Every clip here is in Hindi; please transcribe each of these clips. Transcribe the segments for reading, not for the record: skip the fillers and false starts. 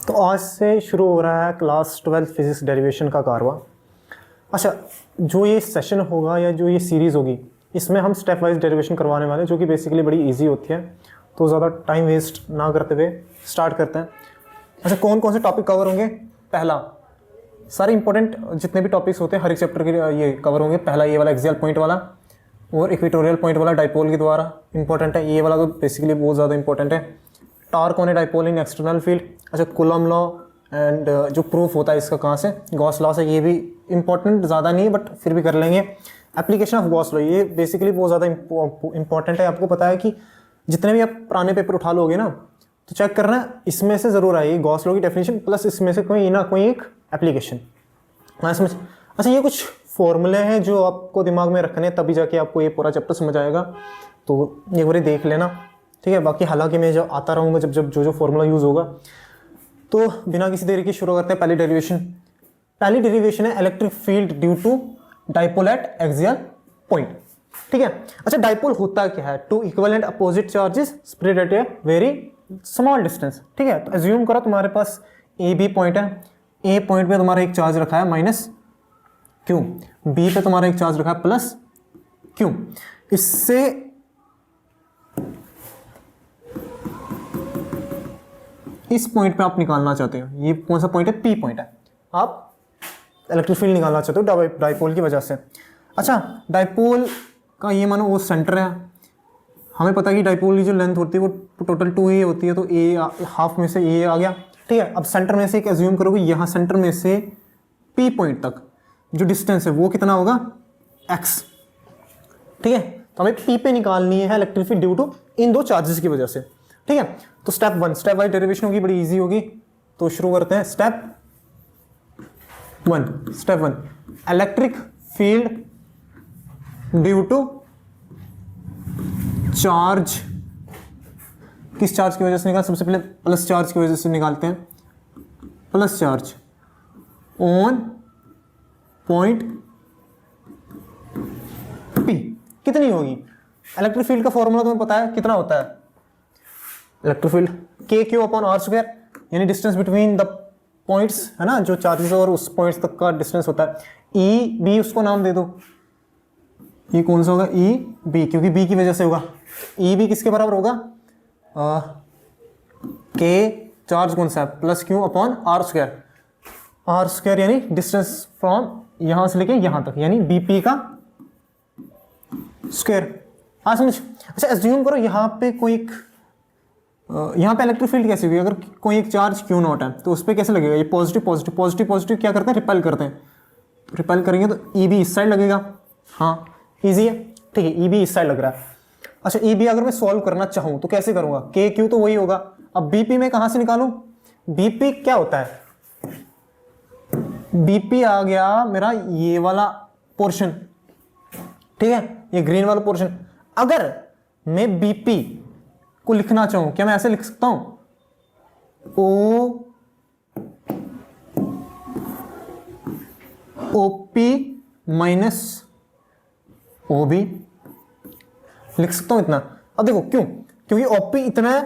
तो आज से शुरू हो रहा है क्लास 12 फिजिक्स डेरिवेशन का कारवा। अच्छा, जो ये सेशन होगा या जो ये सीरीज़ होगी इसमें हम स्टेप वाइज डेरिवेशन करवाने वाले हैं, जो कि बेसिकली बड़ी इजी होती है। तो ज़्यादा टाइम वेस्ट ना करते हुए स्टार्ट करते हैं। अच्छा, कौन कौन से टॉपिक कवर होंगे? पहला, सारे इंपॉर्टेंट जितने भी टॉपिक्स होते हैं हर एक चैप्टर के ये कवर होंगे। पहला ये वाला एक्सियल पॉइंट वाला और इक्वेटोरियल पॉइंट वाला डाइपोल के द्वारा इंपॉर्टेंट है। ये वाला तो बेसिकली बहुत ज़्यादा इंपॉर्टेंट है। Torque on a dipole in external field. अच्छा, कूलम लॉ एंड जो प्रूफ होता है इसका कहाँ से, गॉस लॉ से। ये भी इंपॉर्टेंट ज़्यादा नहीं है बट फिर भी कर लेंगे। एप्लीकेशन ऑफ गॉस लॉ, ये बेसिकली बहुत ज़्यादा इंपॉर्टेंट है। आपको पता है कि जितने भी आप पुराने पेपर उठा लोगे ना तो चेक करना इसमें से ज़रूर आएगी गॉस लॉ की डेफिनेशन प्लस इसमें से कोई ना कोई एक एप्लीकेशन। हाँ समझ। अच्छा, ये कुछ फॉर्मूले हैं जो आपको दिमाग में रखने हैं, तभी जाके आपको ये पूरा चैप्टर समझ आएगा। तो एक बार देख लेना, ठीक है। बाकी हालांकि मैं जब आता रहूँगा जब जो फॉर्मूला यूज़ होगा। तो बिना किसी देरी के शुरू करते हैं पहली डेरिवेशन। पहली डेरिवेशन है electric field due to dipole at axial point, ठीक है। अच्छा, डाइपोल होता क्या है? Two equivalent opposite charges spread at a very small distance, ठीक है। तो एज्यूम करो तुम्हारे पास ए बी पॉइंट है। ए पॉइंट पे तुम्हारा एक चार्ज रखा है माइनस क्यू, बी पे तुम्हारा एक चार्ज रखा है प्लस क्यू। इससे इस पॉइंट पे आप निकालना चाहते हो, ये कौन सा पॉइंट है? पी पॉइंट है। आप इलेक्ट्रिक फील्ड निकालना चाहते हो डाइपोल की वजह से। अच्छा, डाइपोल का ये मानो वो सेंटर है। हमें पता है कि डाइपोल की जो लेंथ होती है वो टोटल 2a होती है, तो a हाफ में से a आ गया, ठीक है। अब सेंटर में से एक एज्यूम करोगे, यहाँ सेंटर में से p पॉइंट तक जो डिस्टेंस है वो कितना होगा? x, ठीक है। तो हमें p पे निकालनी है इलेक्ट्रिक फील्ड ड्यू टू इन दो चार्जेस की वजह से, ठीक है। तो step one, step wise derivation होगी, बड़ी इजी होगी। तो शुरू करते हैं step one. Step one, electric field due to charge. किस चार्ज की वजह से निकाल? सबसे पहले प्लस चार्ज की वजह से निकालते हैं। Plus charge on point P कितनी होगी? इलेक्ट्रिक फील्ड का फॉर्मूला तुम्हें पता है कितना होता है? इलेक्ट्रिक फील्ड के क्यू अपॉन आर स्क्वायर, यानी डिस्टेंस बिटवीन द पॉइंट्स है ना, जो चार्जेस और उस पॉइंट्स तक का डिस्टेंस होता है। ई बी उसको नाम दे दो। ये कौन सा होगा? ई बी, क्योंकि बी की वजह से होगा। ई बी किसके बराबर होगा? के चार्ज कौन सा है? Plus q upon are square. R square यानी डिस्टेंस फ्रॉम यहां से लेके यहां तक, यानी बीपी का स्क्वायर। हाँ समझ। अच्छा, एज्यूम करो यहाँ पे कोई एक यहाँ पे इलेक्ट्रिक फील्ड कैसे होगी? अगर कोई एक चार्ज क्यू नॉट है तो उस पर कैसे लगेगा? ये पॉजिटिव पॉजिटिव पॉजिटिव पॉजिटिव क्या करते हैं? रिपेल करते हैं। तो रिपेल करेंगे तो ई बी इस साइड लगेगा। हाँ इजी है, ठीक है। ई बी इस साइड लग रहा है। अच्छा, ई बी अगर मैं सॉल्व करना चाहूँ तो कैसे करूँगा? के क्यू तो वही होगा। अब बीपी में कहाँ से निकालूँ? बीपी क्या होता है? बीपी आ गया मेरा ये वाला पोर्शन, ठीक है, ये ग्रीन वाला पोर्शन। अगर मैं बीपी को लिखना चाहूं, क्या मैं ऐसे लिख सकता हूं? ओपी माइनस ओबी लिख सकता हूं इतना। अब देखो क्यों? क्योंकि ओपी इतना है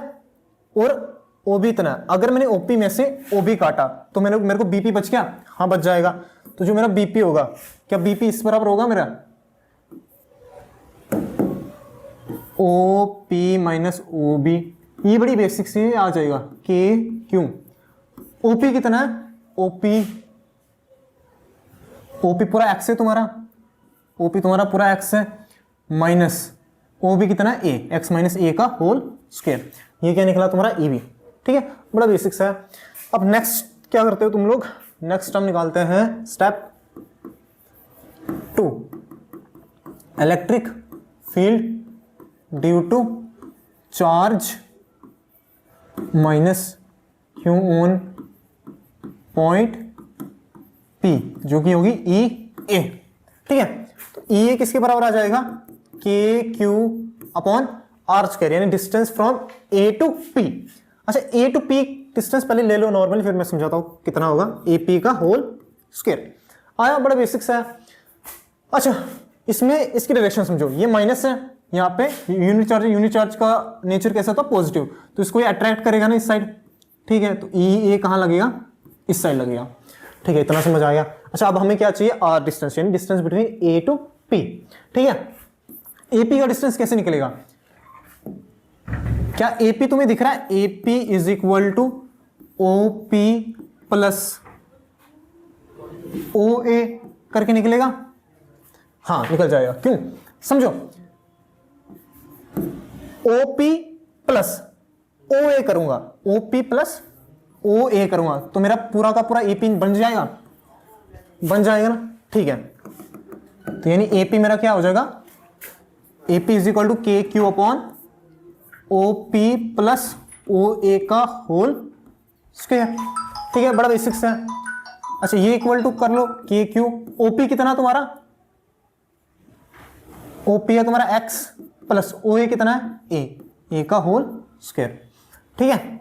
और ओबी इतना है। अगर मैंने ओपी में से ओबी काटा तो मेरे को बीपी बच गया। हाँ बच जाएगा। तो जो मेरा बीपी होगा, क्या बीपी इस बराबर होगा मेरा? O P minus O B. ये बड़ी बेसिक सी आ जाएगा। के क्यू, ओ पी कितना है? ओपी पूरा एक्स है तुम्हारा, ओपी तुम्हारा पूरा एक्स है, माइनस ओ बी कितना है? ए, एक्स माइनस ए का होल स्क्वायर। ये क्या निकला तुम्हारा? ई बी, ठीक है। बड़ा बेसिक्स है। अब नेक्स्ट क्या करते हो तुम लोग? नेक्स्ट हम निकालते हैं step two, electric field due to charge minus q on point P, जो कि होगी ई ए, ठीक है। तो ई ए किसके बराबर आ जाएगा? K Q upon are square, यानी distance from A to P. अच्छा, ए टू पी डिस्टेंस पहले ले लो नॉर्मली, फिर मैं समझाता हूं कितना होगा। ए पी का होल स्क्वायर आया, बड़ा बेसिक्स है। अच्छा, इसमें इसकी डायरेक्शन समझो। ये माइनस है, यहाँ पे यूनिट चार्ज का नेचर कैसा था? पॉजिटिव, तो इसको ये अट्रैक्ट करेगा ना इस साइड, ठीक है, तो ई ए कहाँ लगेगा, इस साइड लगेगा। ठीक है, इतना समझ आ गया। अच्छा, अब हमें क्या चाहिए, आर डिस्टेंस, यानी distance between A to P. ठीक है, एपी का डिस्टेंस कैसे निकलेगा, क्या एपी तुम्हें दिख रहा है, AP is equal to O P plus O A करके निकलेगा। हाँ निकल जाएगा, क्यों, समझो, ओपी प्लस ओ ए करूंगा, ओपी प्लस ओ ए करूंगा तो मेरा पूरा का पूरा एपी बन जाएगा, बन जाएगा ना। ठीक है, तो यानी एपी मेरा क्या हो जाएगा, AP is equal to K Q upon O P plus O A का होल स्क्वायर। ठीक है, बड़ा बेसिक्स है। अच्छा, ये इक्वल टू कर लो के क्यू, ओपी कितना तुम्हारा, ओपी है तुम्हारा एक्स प्लस ओ ए कितना है, ए का होल स्क्वायर। ठीक है,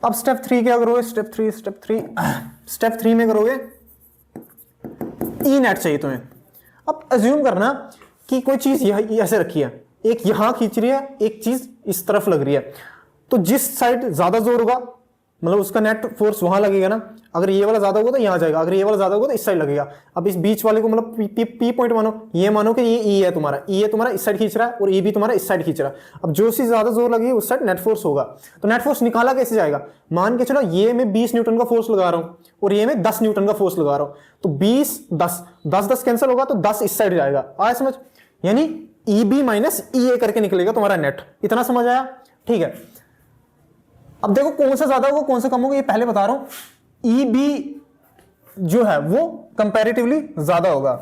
अब स्टेप 3 क्या करोगे, स्टेप थ्री में करोगे ई नेट चाहिए तुम्हें। अब अज्यूम करना कि कोई चीज ऐसे रखी है, एक यहां खींच रही है, एक चीज इस तरफ लग रही है, तो जिस साइड ज्यादा जोर होगा मतलब उसका नेट फोर्स वहां लगेगा ना। अगर ये वाला ज्यादा होगा तो यहां जाएगा, अगर ये वाला ज्यादा होगा तो इस साइड लगेगा। अब इस बीच वाले को मतलब पी पॉइंट मानो, ये मानो कि ये ई है तुम्हारा, ई है तुम्हारा इस साइड खींच रहा है और ई भी तुम्हारा इस साइड खींच रहा है। अब जो सी ज्यादा जोर लगेगी उस साइड नेट फोर्स होगा। तो नेट फोर्स निकाला कैसे जाएगा, मान के चलो ये मैं 20 न्यूटन का फोर्स लगा रहा हूं और ये मैं 10 न्यूटन का फोर्स लगा रहा हूं, तो 20 10 कैंसिल होगा तो 10 इस साइड जाएगा। आया समझ, यानी ई बी माइनस ई ए करके निकलेगा तुम्हारा नेट। इतना समझ आया, ठीक है। अब देखो कौन सा ज्यादा होगा कौन सा कम होगा ये पहले बता रहा हूं। ई बी जो है वो कंपैरेटिवली ज्यादा होगा।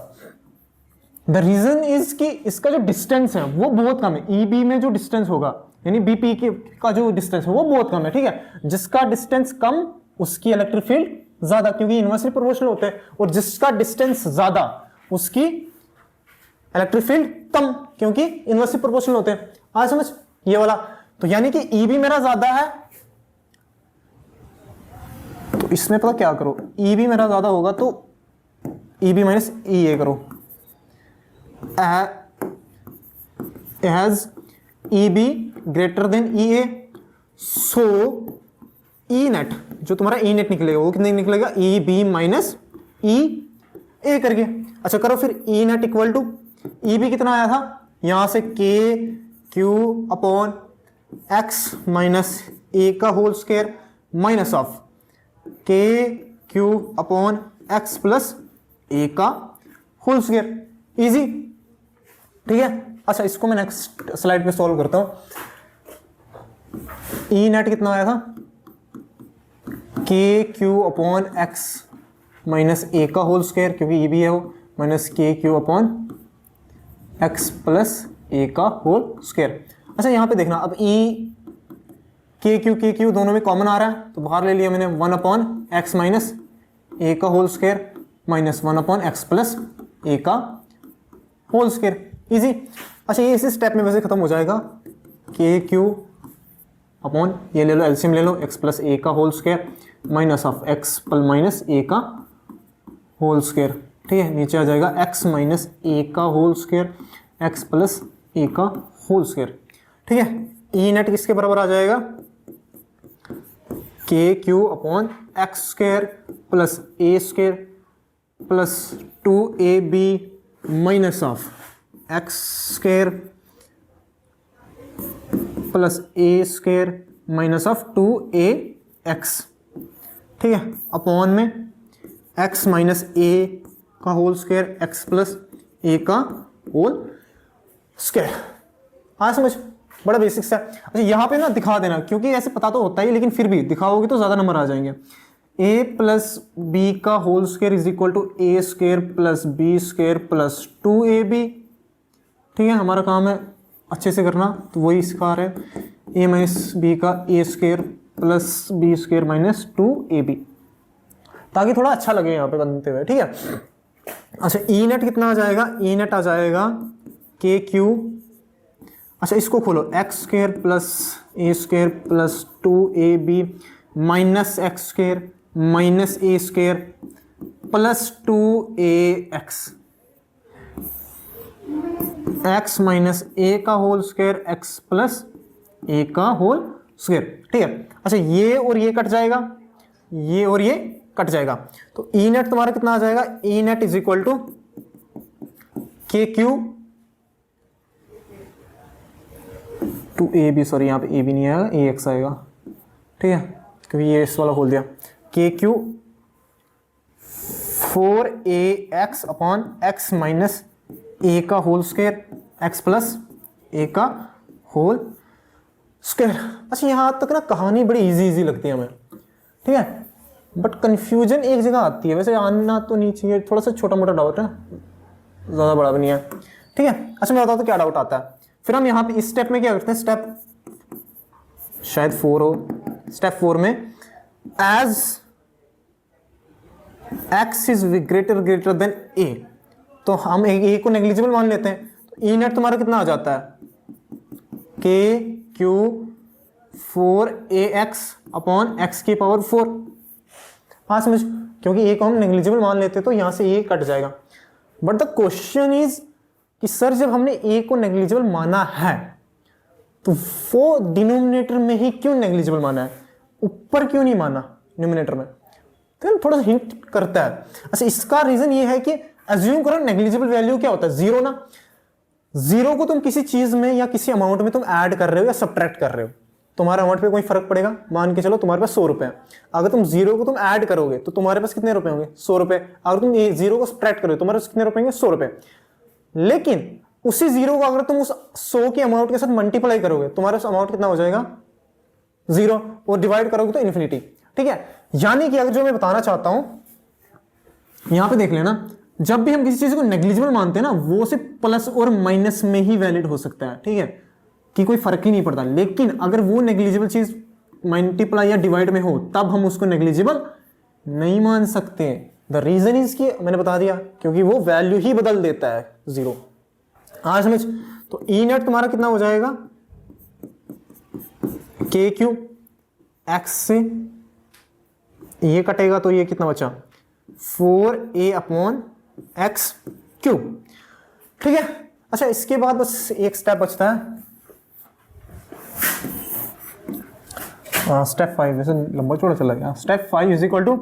द रीजन इज कि इसका जो डिस्टेंस है वो बहुत कम है। ई बी में जो डिस्टेंस होगा यानी बीपी का जो डिस्टेंस है वो बहुत कम है, ठीक है। जिसका डिस्टेंस कम उसकी इलेक्ट्रिक फील्ड ज्यादा, क्योंकि इनवर्सली प्रोपोर्शनल होते हैं, और जिसका डिस्टेंस ज्यादा उसकी इलेक्ट्रिक फील्ड कम, क्योंकि इनवर्सली प्रोपोर्शनल होते हैं। आज समझ ये वाला। तो यानी कि ई बी मेरा ज्यादा है, तो इसमें पता क्या करो, ई बी मेरा ज्यादा होगा तो E B minus E A करो, as E B greater than E A, so E net जो तुम्हारा ई नेट निकलेगा वो कितने निकलेगा, ई बी माइनस ई ए करके। अच्छा करो फिर, E net equal to E B कितना आया था, यहां से K Q upon X minus A का whole square minus of K Q upon X plus A का होल स्क्वायर। इजी, ठीक है। अच्छा इसको मैं नेक्स्ट स्लाइड पे सॉल्व करता हूं। ई नेट कितना आया था, K Q upon X minus A का होल स्क्वायर, क्योंकि ये भी है वो, माइनस के Q upon X plus A का होल स्क्वायर। अच्छा यहाँ पे देखना, अब ई के क्यू दोनों में कॉमन आ रहा है तो बाहर ले लिया मैंने, 1 अपॉन एक्स माइनस ए का whole square minus 1 upon X plus A का होल स्क्वायर। इजी। अच्छा ये इसी स्टेप में वैसे खत्म हो जाएगा, के क्यू अपॉन ये ले लो एलसीएम ले लो, एक्स प्लस ए का whole square minus of X plus minus A का होल स्क्वायर, ठीक है। नीचे आ जाएगा एक्स माइनस ए का whole square X plus A का होल स्क्वायर, ठीक है। ई नेट किसके बराबर आ जाएगा, K Q upon x square plus A square plus 2ab minus of x square plus A square minus of 2ax, ठीक है, अपॉन में x माइनस ए का whole square x plus A का होल स्क्वायर। हाँ समझ, बड़ा बेसिक्स है। अच्छा यहाँ पे ना दिखा देना, क्योंकि ऐसे पता तो होता ही लेकिन फिर भी दिखाओगे तो ज़्यादा नंबर आ जाएंगे। a प्लस बी का whole square is equal to A square plus B square plus 2ab, ठीक है। हमारा काम है अच्छे से करना, तो वही सिखा रहे हैं, a माइनस बी का A square plus B square minus 2ab, ताकि थोड़ा अच्छा लगे यहाँ पे बनते हुए, ठीक है। अच्छा ई नेट कितना आ जाएगा, ई नेट आ जाएगा के क्यू, अच्छा इसको खोलो, X square plus A square plus 2ab minus X square minus A square plus 2ax, X minus A का whole square X plus A का होल स्क्वायर, ठीक है। अच्छा ये और ये कट जाएगा, ये और ये कट जाएगा, तो ई नेट तुम्हारा कितना आ जाएगा, E net is equal to K Q to A B, sorry यहाँ पे ए बी नहीं आएगा, ए एक्स आएगा, ठीक है, क्योंकि ये इस वाला खोल दिया, K Q 4ax upon X minus A का whole square X plus A का होल स्क्वायर। अच्छा यहाँ तक ना कहानी बड़ी इजी लगती है हमें, ठीक है, बट कंफ्यूजन एक जगह आती है, वैसे आना तो नहीं चाहिए, थोड़ा सा छोटा मोटा डाउट है, ज़्यादा बड़ा भी नहीं है, ठीक है। अच्छा मैं बताता हूँ क्या डाउट आता है। फिर हम यहाँ पे इस स्टेप में क्या करते हैं, स्टेप शायद 4 हो, स्टेप 4 में as x is greater than a, तो हम a को नेग्लिजिबल मान लेते हैं, तो ई नेट तुम्हारा कितना आ जाता है, के क्यू 4ax अपॉन एक्स की पावर 4। हाँ समझ, क्योंकि a को हम नेग्लिजिबल मान लेते हैं तो यहां से a कट जाएगा। बट द क्वेश्चन इज कि सर जब हमने a को नेग्लिजिबल माना है तो वो डिनोमिनेटर में ही क्यों नेग्लिजिबल माना है, ऊपर क्यों नहीं माना न्यूमिनेटर में, तो थोड़ा सा हिंट करता है। अच्छा इसका रीजन ये है कि अज्यूम करो नेग्लिजिबल वैल्यू क्या होता है, जीरो ना, जीरो को तुम किसी चीज में या किसी अमाउंट में तुम ऐड कर रहे हो या सब्ट्रैक्ट कर रहे हो, तुम्हारे अमाउंट पे कोई फर्क पड़ेगा। मान के चलो तुम्हारे पास 100 रुपए है, अगर तुम जीरो को तुम ऐड करोगे तो तुम्हारे पास कितने रुपए होंगे, 100 रुपए। अगर तुम ये जीरो को सब्ट्रैक्ट करोगे तुम्हारे पास कितने रुपए होंगे, 100 रुपए। लेकिन उसी जीरो को अगर तुम उस 100 के अमाउंट के साथ मल्टीप्लाई करोगे तुम्हारे पास अमाउंट कितना हो जाएगा, जीरो, और डिवाइड करोगे तो इन्फिनिटी, ठीक है। यानी कि अगर जो मैं बताना चाहता हूं, यहां पे देख लेना, जब भी हम किसी चीज को नेग्लिजिबल मानते हैं ना वो सिर्फ प्लस और माइनस में ही वैलिड हो सकता है, ठीक है, कि कोई फर्क ही नहीं पड़ता। लेकिन अगर वो नेग्लिजिबल चीज मल्टीप्लाई या डिवाइड में हो तब हम उसको नेग्लिजिबल नहीं मान सकते। द रीजन इज कि मैंने बता दिया, क्योंकि वो वैल्यू ही बदल देता है जीरो। हाँ समझ, तो ई नेट तुम्हारा कितना हो जाएगा, के क्यू एक्स से ये कटेगा तो ये कितना बचा, 4a अपॉन एक्स क्यूब, ठीक है। अच्छा इसके बाद बस एक स्टेप बचता है, स्टेप 5, वैसे लंबा चौड़ा चला गया। Step 5 is equal to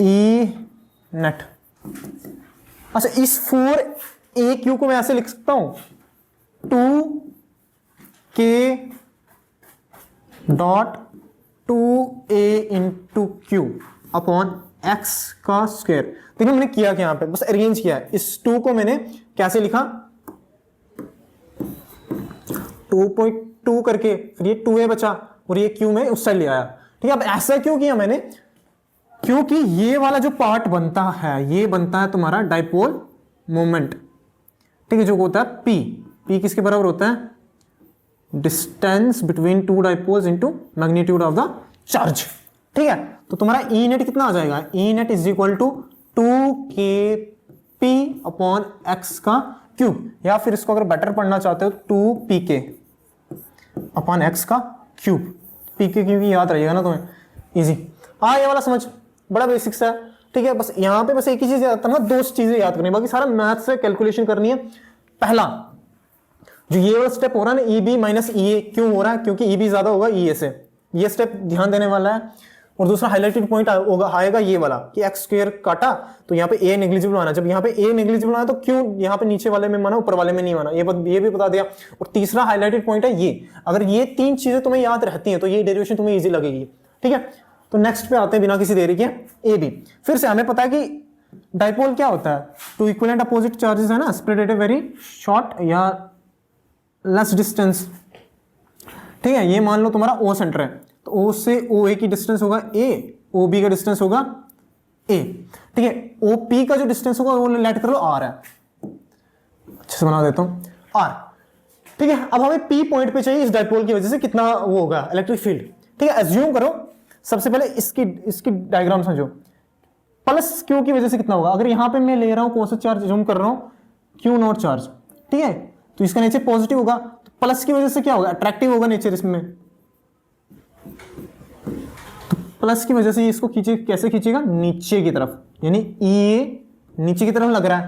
E net. अच्छा इस 4a को मैं ऐसे लिख सकता हूं, 2k dot 2a into Q upon X का स्क्वायर। देखिए मैंने किया क्या, यहां पे बस अरेंज किया है। इस 2 को मैंने कैसे लिखा, 2.2 करके, फिर ये 2a बचा और ये q में उस साइड ले आया, ठीक है। अब ऐसा क्यों किया मैंने, क्योंकि ये वाला जो पार्ट बनता है ये बनता है तुम्हारा डाइपोल मोमेंट, ठीक है, जो होता है p किसके बराबर होता है, distance between two dipoles into magnitude of the charge, ठीक है। तो तुम्हारा ई नेट कितना आ जाएगा, E net is equal to 2kp upon X का क्यूब, या फिर इसको अगर बेटर पढ़ना चाहते हो 2pk अपॉन एक्स का क्यूब, pk क्योंकि याद रहेगा ना तुम्हें, इजी। हाँ ये वाला समझ, बड़ा बेसिक्स है, ठीक है। बस यहाँ पे बस एक ही चीज याद करना, 2 चीजें याद करनी, बाकी सारा मैथ से कैलकुलेशन करनी है। पहला जो ये वाला स्टेप हो रहा है ना, ई बी माइनस ई ए, क्यों हो रहा है, क्योंकि ई बी ज्यादा होगा ई ए से, ये स्टेप ध्यान देने वाला है। और दूसरा हाईलाइटेड पॉइंट होगा आएगा ये वाला कि एक्स स्क्वायर काटा तो यहाँ पे ए नेग्लिजिबल माना, जब यहाँ पे ए नेग्लिजिबल माना तो क्यों यहाँ पे नीचे वाले में माना ऊपर वाले में नहीं माना, ये भी बता दिया। और तीसरा हाईलाइटेड पॉइंट है ये, अगर ये 3 चीजें तुम्हें याद रहती हैं तो ये डेरिवेशन तुम्हें ईजी लगेगी, ठीक है। तो नेक्स्ट पे आते हैं बिना किसी देरी के, ए बी। फिर से हमें पता है कि डाइपोल क्या होता है, 2 इक्विवेलेंट अपोजिट चार्जेस है ना, spread at a very short या लेस डिस्टेंस, ठीक है। ये मान लो तुम्हारा ओ सेंटर है, तो ओ से ओ ए की डिस्टेंस होगा ए, ओ बी का डिस्टेंस होगा ए, ठीक है। ओ पी का जो डिस्टेंस होगा वो लेट कर लो आर है, अच्छे से बना देता हूं आर, ठीक है। अब हमें पी पॉइंट पे चाहिए इस डाइपोल की वजह से कितना वो होगा इलेक्ट्रिक फील्ड, ठीक है। एज्यूम करो सबसे पहले इसकी डायग्राम समझो, प्लस क्यू की वजह से कितना होगा, अगर यहां पे मैं ले रहा हूं कौन सा चार्ज जूम कर रहा हूं, क्यू नॉट चार्ज, ठीक है, तो इसका नेचर पॉजिटिव होगा, तो प्लस की वजह से क्या होगा, अट्रैक्टिव होगा नेचर इसमें, तो प्लस की वजह से इसको खींचे, कैसे खींचेगा, नीचे की तरफ, यानी ई नीचे की तरफ लग रहा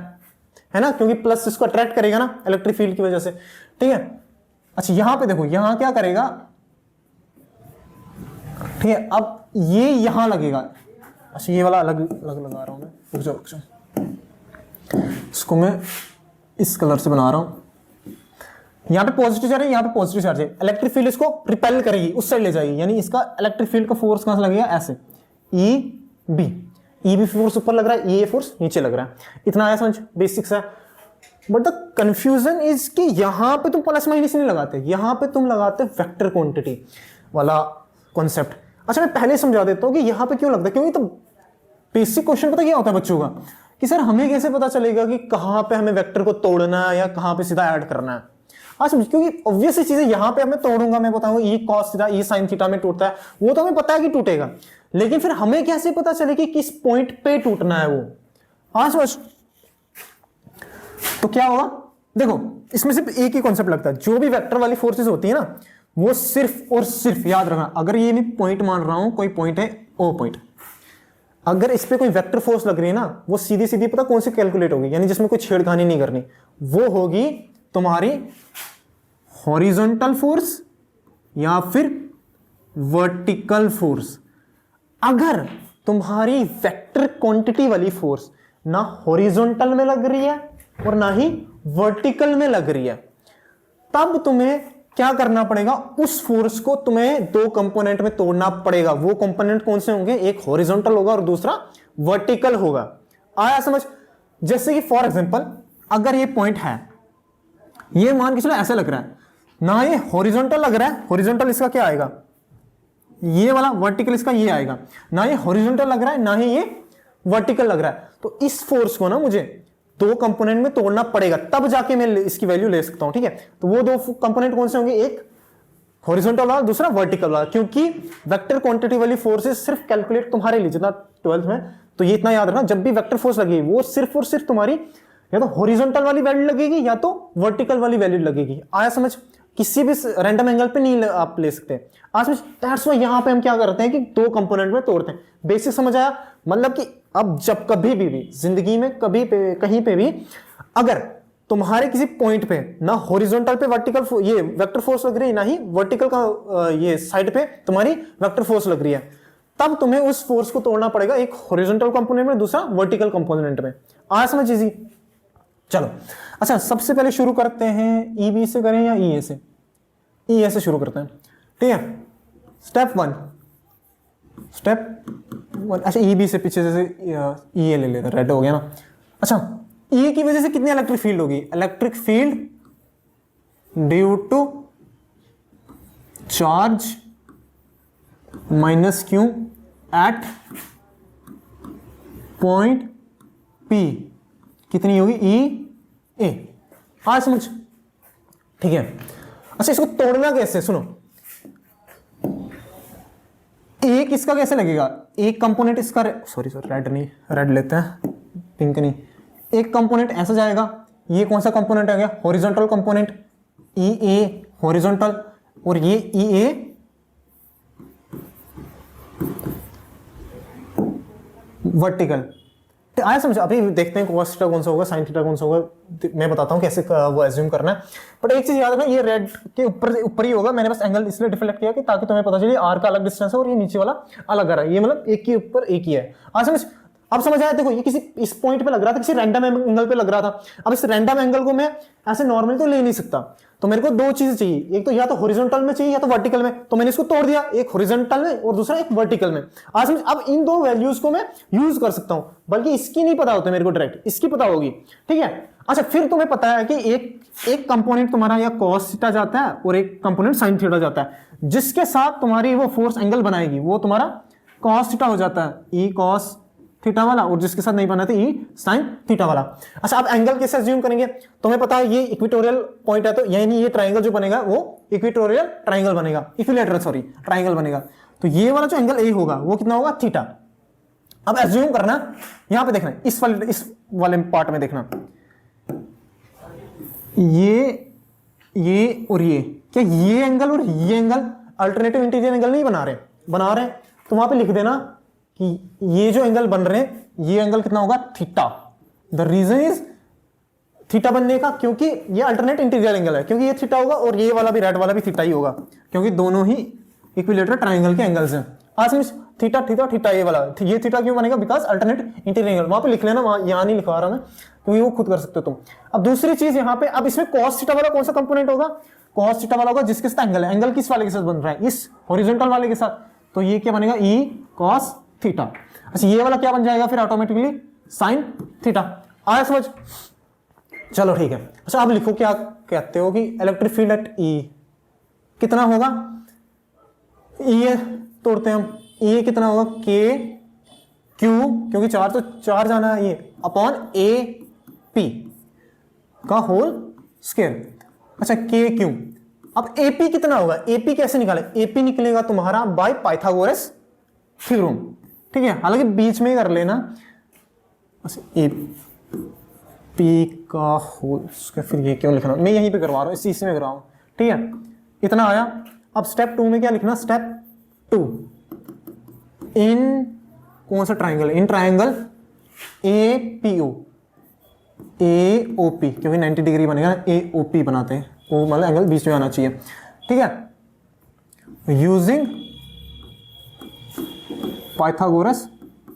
है ना, क्योंकि प्लस इसको अट्रैक्ट करेगा ना इलेक्ट्रिक फील्ड की वजह से, ठीक है। अच्छा यहां पे देखो, यहां क्या करेगा, ठीक है, अब ये यहां लगेगा। अच्छा ये वाला अलग अलग लगा रहा हूं मैं, रुक जाओ, इसको मैं इस कलर से बना रहा हूं। यहां पे पॉजिटिव चार्ज है, यहां पे पॉजिटिव चार्ज है, इलेक्ट्रिक फील्ड इसको रिपेल करेगी, उस साइड ले जाएगी, यानी इसका इलेक्ट्रिक फील्ड का फोर्स कहां से लगेगा, ऐसे ई बी फोर्स ऊपर लग रहा है, ये फोर्स नीचे लग रहा है। इतना आया समझ, बेसिक्स है। बट द कंफ्यूजन इज कि यहां पे तुम प्लस माइनस नहीं लगाते, यहां पे तुम लगाते वेक्टर क्वांटिटी वाला कॉन्सेप्ट। अच्छा मैं पहले समझा देता हूं कि यहां पे क्यों लगता है, क्योंकि तो बेसिक क्वेश्चन पता क्या होता है बच्चों का, कि सर हमें कैसे पता चलेगा कि कहां पे हमें वेक्टर को तोड़ना है या कहां पे सीधा ऐड करना है। समझ, क्योंकि ऑब्वियस चीजें यहां पे मैं तोड़ूंगा, मैं बताऊंगा E cos theta E sine theta में टूटता है, वो तो हमें पता है कि टूटेगा, लेकिन फिर हमें कैसे पता चले कि किस पॉइंट पे टूटना है वो। समझ, तो क्या होगा, देखो इसमें सिर्फ एक ही कॉन्सेप्ट लगता है, जो भी वेक्टर वाली फोर्सेस होती है ना, वो सिर्फ और सिर्फ याद रखना, अगर ये मैं पॉइंट मान रहा हूं, कोई पॉइंट है ओ पॉइंट, अगर इस पे कोई वेक्टर फोर्स लग रही है ना, वो सीधी सीधी पता कौन सी कैलकुलेट होगी, यानी जिसमें कोई छेड़खानी नहीं करनी, वो होगी तुम्हारी हॉरिजॉन्टल फोर्स या फिर वर्टिकल फोर्स। अगर तुम्हारी वेक्टर क्वांटिटी वाली फोर्स ना हॉरिजॉन्टल में लग रही है और ना ही वर्टिकल में लग रही है, तब तुम्हें क्या करना पड़ेगा, उस फोर्स को तुम्हें दो कंपोनेंट में तोड़ना पड़ेगा। वो कंपोनेंट कौन से होंगे, एक हॉरिजॉन्टल होगा और दूसरा वर्टिकल होगा। आया समझ, जैसे कि फॉर एग्जांपल अगर ये पॉइंट है, ये मान के चलो ऐसे लग रहा है ना, ये हॉरिजॉन्टल लग रहा है, हॉरिजॉन्टल इसका क्या आएगा, ये वाला, वर्टिकल इसका ये आएगा, ना ये हॉरिजॉन्टल लग रहा है ना ही ये वर्टिकल लग रहा है। तो इस फोर्स को ना मुझे दो कंपोनेंट में तोड़ना पड़ेगा, तब जाके मैं इसकी वैल्यू ले सकता हूं, ठीक है। तो वो दो कंपोनेंट कौन से होंगे, एक हॉरिजॉन्टल वाला, दूसरा वर्टिकल वाला, क्योंकि वेक्टर क्वांटिटी वाली फोर्सेस सिर्फ कैलकुलेट तुम्हारे लिए, जितना 12th में, तो ये इतना याद रखना, जब भी वेक्टर फोर्स लगेगी वो सिर्फ और सिर्फ तुम्हारी या तो हॉरिजॉन्टल वाली वैल्यू लगेगी या तो वर्टिकल वाली वैल्यू लगेगी। आया समझ, किसी भी रैंडम एंगल पे नहीं आप ले सकते। आज समझ, दैट्स व्हाई यहां पे हम क्या करते हैं कि दो कंपोनेंट में तोड़ते हैं। बेसिक समझ आया, मतलब कि अब जब कभी भी जिंदगी में कभी पे कहीं पे भी अगर तुम्हारे किसी पॉइंट पे ना हॉरिजॉन्टल पे वर्टिकल ये वेक्टर फोर्स लग रही है, ना ही वर्टिकल का ये साइड पे तुम्हारी वेक्टर फोर्स लग रही है, तब तुम्हें उस फोर्स को तोड़ना पड़ेगा, एक हॉरिजॉन्टल कंपोनेंट में, दूसरा वर्टिकल कंपोनेंट में। आया समझ इजी। चलो अच्छा, सबसे पहले शुरू करते हैं ई बी से करें या ई ए से, ई ए से शुरू करते हैं, ठीक है। स्टेप वन, अच्छा ई बी से पीछे से ई ए ले लेते हैं, रेड हो गया ना। अच्छा ई की वजह से कितनी इलेक्ट्रिक फील्ड होगी, electric field due to charge minus Q at point P कितनी होगी, ई ए। आज समझ, ठीक है। अच्छा इसको तोड़ना कैसे, सुनो, एक इसका कैसे लगेगा, एक कंपोनेंट इसका, सॉरी रेड नहीं, रेड लेते हैं, पिंक नहीं, एक कंपोनेंट ऐसा जाएगा, ये कौन सा कंपोनेंट आ गया, हॉरिजॉन्टल कंपोनेंट, ई ए हॉरिजॉन्टल, और ये ई ए वर्टिकल। तो आया समझ, अभी देखते हैं cos थीटा कौन सा होगा, sin थीटा कौन सा होगा, मैं बताता हूं कैसे वो एज्यूम करना है। बट एक चीज याद रखना, ये रेड के ऊपर ही होगा, मैंने बस एंगल इसलिए डिफलेक्ट किया कि ताकि तुम्हें पता चले आर का अलग डिस्टेंस है और ये नीचे वाला अलग आ रहा है, ये मतलब एक के ऊपर एक ही है। आज समझ, अब समझ आया, देखो ये किसी इस पॉइंट पे लग रहा था, किसी रैंडम एंगल पे लग रहा था। अब इस रैंडम एंगल को मैं ऐसे नॉर्मली तो ले नहीं सकता, तो मेरे को दो चीजें चाहिए, एक तो या तो हॉरिजॉन्टल में चाहिए या तो वर्टिकल में। तो मैंने इसको तोड़ दिया, एक हॉरिजॉन्टल में और दूसरा एक वर्टिकल में। आज समझ, अब इन दो वैल्यूज को मैं यूज कर सकता हूं, बल्कि इसकी नहीं पता होता मेरे को डायरेक्ट, इसकी पता होगी, ठीक है। अच्छा फिर तुम्हें पता है कि एक कंपोनेंट तुम्हारा या cos थीटा जाता है और एक कंपोनेंट sin थीटा जाता है, जिसके साथ तुम्हारी वो फोर्स एंगल बनाएगी वो तुम्हारा cos थीटा हो जाता है, ई cos थीटा वाला, और जिसके साथ नहीं बनाते ई sin थीटा वाला। अच्छा अब एंगल कैसे अज्यूम करेंगे, तुम्हें पता है ये इक्वेटोरियल पॉइंट है, तो यानी ये ट्राइंगल जो बनेगा वो इक्वेटोरियल ट्राइंगल बनेगा, इक्विलैटरल सॉरी ट्राइंगल बनेगा। तो ये वाला जो एंगल ए होगा वो कितना होगा, थीटा। अब एज्यूम करना, यहां पे देखना, इस वाले पार्ट में देखना, ये और ये, क्या ये एंगल और ये एंगल अल्टरनेटिव इंटीरियर एंगल नहीं बना रहे, तो वहां पे लिख देना कि ये जो एंगल बन रहे हैं, ये एंगल कितना होगा, theta. The reason is theta बनने का, क्योंकि ये अल्टरनेट इंटीरियर एंगल है, क्योंकि ये थीटा होगा और ये वाला भी रेड वाला भी थीटा ही होगा, क्योंकि दोनों ही इक्विलेटरल ट्राइंगल के एंगल्स हैं। आज थीटा थीटा थीटा ये वाला, ये थीटा क्यों बनेगा? Because alternate interior angle. वहां पे लिख लेना, वहां यहाँ नहीं लिखवा रहा मैं, क्योंकि वो खुद कर सकते हो तुम। अब दूसरी चीज यहाँ पे, अब इसमें cos थीटा वाला कौन सा कंपोनेंट होगा? cos थीटा वाला होगा जिसके साथ एंगल है। एंगल किस वाले के साथ बन रहा है? इस हॉरिजॉन्टल वाले के साथ। तो ये क्या बनेगा? e cos theta. अच्छा, ये वाला क्या बन जाएगा फिर ऑटोमेटिकली? sin theta. आया समझ? चलो ठीक है। अच्छा, अब लिखो क्या कहते हो कि इलेक्ट्रिक फील्ड एट E कितना होगा? ये तोड़ते हैं हम, ये कितना होगा? K Q, क्योंकि चार जाना है, ये अपॉन AP का होल स्क्वायर। अच्छा, K Q। अब AP कितना होगा? AP कैसे निकाले? AP निकलेगा तुम्हारा बाय पाइथागोरस थ्योरम, ठीक है। हालांकि बीच में कर लेना। अच्छा, AP का होल स्क्वायर, फिर ये क्यों लिखना? मैं यहीं पे करवा रहा हूँ, इसी में करवा रहा हूँ, ठीक है। इतना आया। अब स्टेप 2 में क्या लिखना? स्टेप 2 इन कौन सा triangle? In triangle APO AOP, क्योंकि 90 डिग्री बनेगा, AOP बनाते हैं, वो मतलब एंगल बीच में आना चाहिए, ठीक है। यूजिंग पाइथागोरस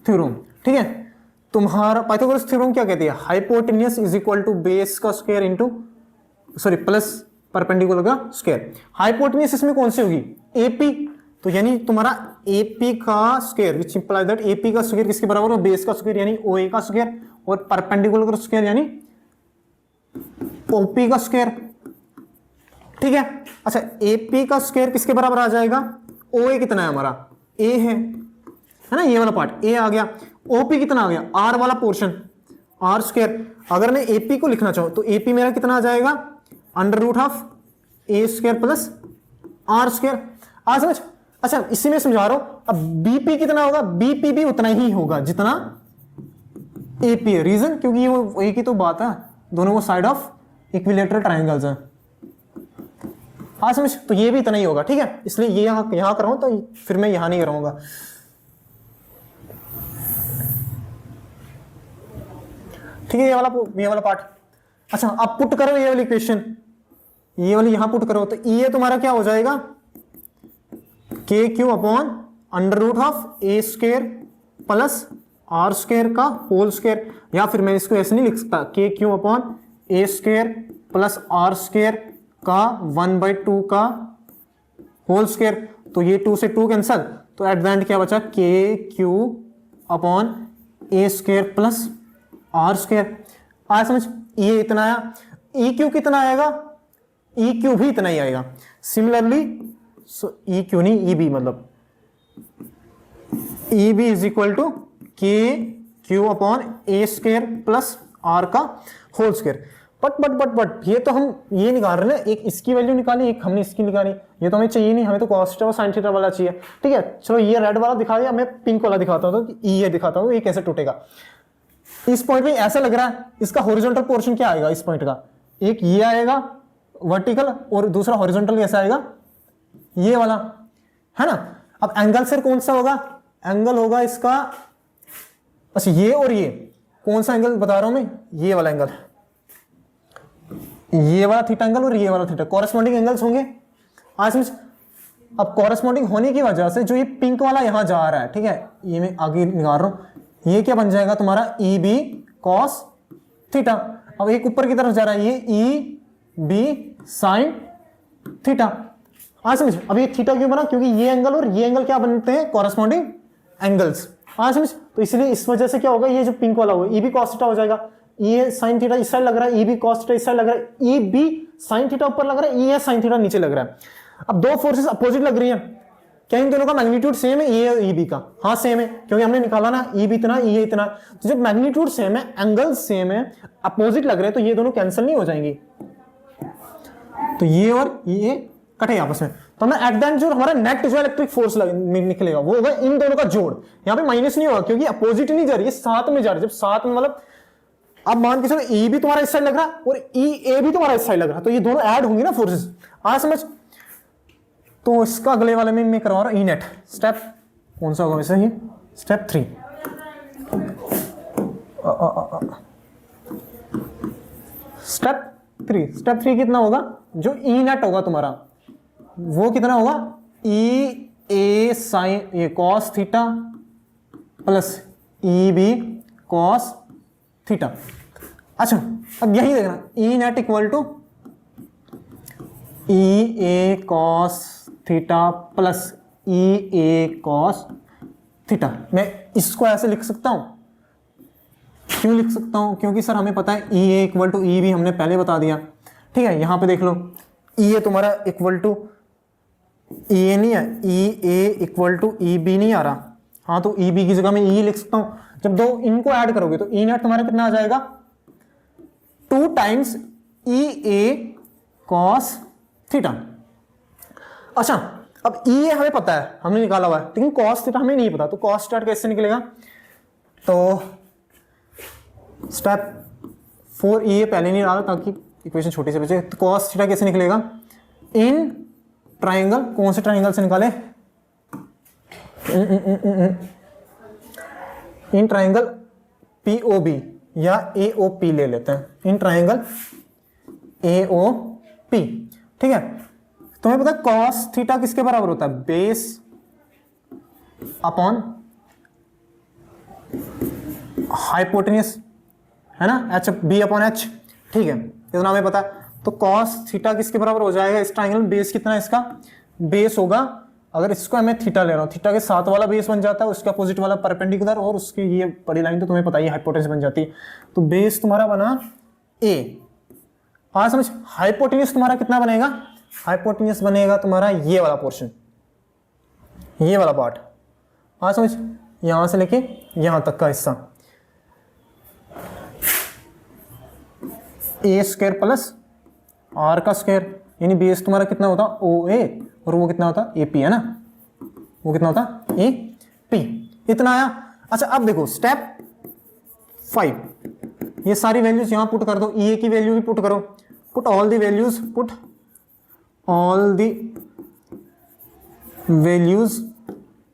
थ्योरम, ठीक है। तुम्हारा पाइथागोरस थ्योरम क्या कहती है? Hypotenuse is equal to base का स्क्वायर इंटू प्लस परपेंडिकुलर का स्क्वायर। हाइपोटेन्यूस इसमें कौन सी होगी? AP। तो यानी तुम्हारा AP का square, which implies that AP का स्क्वायर किसके बराबर है? बेस का स्क्वायर यानी OA का स्क्वायर, और परपेंडिकुलर का स्क्वायर यानी OP का स्क्वायर, ठीक है। अच्छा, AP का स्क्वायर किसके बराबर आ जाएगा? OA कितना है हमारा? A है ना, ये वाला पार्ट A आ गया। OP कितना आ गया? R वाला पोर्शन, R स्क्वायर। अगर मैं AP को लिखना चाहूं तो AP मेरा कितना आ जाएगा? Under root of A square plus R square. आ समझ? अच्छा, इसी में समझा रहा हूं। अब BP कितना होगा? BP भी उतना ही होगा जितना AP है। रीजन? क्योंकि ये वो एक ही तो बात है, दोनों वो साइड ऑफ इक्विलेटरल ट्राइंगल्स हैं। हाँ समझ? तो ये भी इतना ही होगा, ठीक है। इसलिए ये यहां कर रहा हूं, तो फिर मैं यहां नहीं कराऊंगा, ठीक है। ये वाला पार्ट। अच्छा, अब पुट करो ये वाली इक्वेशन, ये वाली यहां पुट करो, तो ये तुम्हारा क्या हो जाएगा? KQ upon under root of A square plus R square का होल स्क्वायर, या फिर मैं इसको ऐसे नहीं लिख सकता, KQ upon A square plus R square का 1/2 का होल स्क्वायर। तो ये 2 से 2 कैंसल, तो एट द एंड क्या बचा? KQ upon A square plus R square. आया समझ? ये इतना आया। EQ कितना आएगा? EQ भी इतना ही आएगा। सिमिलरली EQ नहीं, EB, मतलब EB is equal to KQ upon A square plus R का होल स्क्वायर। बट ये तो हम ये निकाल रहे हैं ना, एक इसकी वैल्यू निकाली, एक हमने इसकी निकाली। ये तो हमें चाहिए नहीं, हमें तो cos थीटा और sin थीटा वाला चाहिए, ठीक है। चलो, ये रेड वाला दिखा दिया, मैं पिंक वाला दिखाता हूँ, तो ये दिखाता हूँ ये कैसे टूटेगा। इस पॉइंट पे ऐसा लग रहा है, इसका हॉरिजॉन्टल पोर्शन क्या आएगा इस पॉइंट का? एक ये आएगा वर्टिकल, और दूसरा हॉरिजॉन्टल कैसा आएगा? ये वाला, है ना। अब एंगल सर कौन सा होगा? एंगल होगा इसका, अच्छा ये और ये, कौन सा एंगल बता रहा हूं मैं? ये वाला एंगल, ये वाला थीटा एंगल और ये वाला थीटा, कॉरेस्पॉन्डिंग एंगल्स होंगे। आज समझ? अब कॉरेस्पॉन्डिंग होने की वजह से जो ये पिंक वाला यहां जा रहा है, ठीक है, ये मैं आगे निकाल रहा हूं, ये क्या बन जाएगा तुम्हारा? EB cos theta. अब एक ऊपर की तरफ जा रहा है, ये EB sin थीटा। आज समझ? अब ये थीटा क्यों बना? क्योंकि ये एंगल और ये एंगल क्या बनते हैं? Corresponding angles. आज समझ? तो इसलिए इस वजह से क्या होगा? ये जो पिंक वाला होगा EB cos थीटा हो जाएगा। ये sin थीटा इस साइड लग रहा है, EB cos थीटा इस साइड लग रहा है, EB sin थीटा ऊपर लग रहा है, ये sin थीटा नीचे लग रहा है। अब दो फोर्सेस अपोजिट लग रही है, क्या इन दोनों का मैग्नीट्यूड सेम है? ये EB का, हाँ सेम है, क्योंकि हमने निकाला ना EB इतना, ये इतना। तो जब मैग्नीट्यूड सेम है, एंगल सेम है, अपोजिट लग रहे हैं, तो ये दोनों कैंसिल नहीं हो जाएंगी, तो ये और ये कटे आपस में। तो हमें एट द एंड जो हमारा नेट जो इलेक्ट्रिक फोर्स निकलेगा वो होगा इन दोनों का जोड़। यहाँ पे माइनस नहीं होगा क्योंकि अपोजिट नहीं जा रही है, साथ में जा रही है। जब साथ में मतलब अब मान के चलो E भी तुम्हारा इस साइड लग रहा है और EA भी तुम्हारा इस साइड लग रहा है, तो ये दोनों ऐड होंगी ना फोर्सेस। आ समझ? तो इसका अगले वाले में मैं करवा रहा हूं E-नेट। स्टेप कौन सा होगा वैसे? ही स्टेप 3। स्टेप थ्री कितना होगा, जो ई नेट होगा तुम्हारा वो कितना होगा, E A sine A cos theta plus E B cos theta. अच्छा अब यही देखना, E net equal to E A cos theta plus E A cos theta. मैं इसको ऐसे लिख सकता हूं, क्यों लिख सकता हूं, क्योंकि सर हमें पता है ई ए इक्वल टू ई बी हमने पहले बता दिया, ठीक है। यहां पे देख लो ई ए तुम्हारा इक्वल टू ई ए नहीं है, ई ए इक्वल टू ई बी नहीं आ रहा, हाँ तो ई बी की जगह मैं ई लिख सकता हूं। जब दो इनको ऐड करोगे तो ई नेट तुम्हारा कितना आ जाएगा, 2 times E A cos theta. अच्छा अब ई ए हमें पता है, हमने निकाला हुआ है, लेकिन कॉस थीटा हमें नहीं पता, तो कॉस थीटा कैसे निकलेगा, तो स्टेप 4 ई ए पहले नहीं डाला ताकि इक्वेशन छोटी से बचे। तो कॉस थीटा कैसे निकलेगा, इन ट्राइंगल, कौन से ट्राइंगल से निकाले, इन ट्राइंगल पीओबी या एओपी ले लेते हैं, इन ट्राइंगल एओपी, ठीक है। तुम्हें पता है कॉस थीटा किसके बराबर होता है, बेस अपॉन हाइपोटेन्यूस, है ना, एच बी अपॉन एच, ठीक है, इतना हमें पता है। तो कॉस थीटा किसके बराबर हो जाएगा, इस ट्राइंगल में बेस कितना है, इसका बेस होगा, अगर इसको मैं थीटा ले रहा हूं, थीटा के साथ वाला बेस बन जाता है, उसका अपोजिट वाला परपेंडिकुलर, और उसकी ये बड़ी लाइन तो तुम्हें पता ही हाइपोटेन्यूस बन जाती है। तो बेस तुम्हारा बना ए, हाँ समझ। हाइपोटेन्यूस तुम्हारा कितना बनेगा, हाइपोटेन्यूस बनेगा तुम्हारा ये वाला पोर्शन, ये वाला पार्ट, हाँ समझ, यहां से लेके यहां तक का हिस्सा, ए स्क्वायर प्लस आर का स्क्वायर, यानी बेस तुम्हारा कितना होता ओ ए, और वो कितना होता ए पी, है ना, वो कितना होता ए पी, इतना आया। अच्छा अब देखो स्टेप 5, ये सारी वैल्यूज यहां पुट कर दो, ई ए की वैल्यू भी पुट करो, put all the values, put all the values,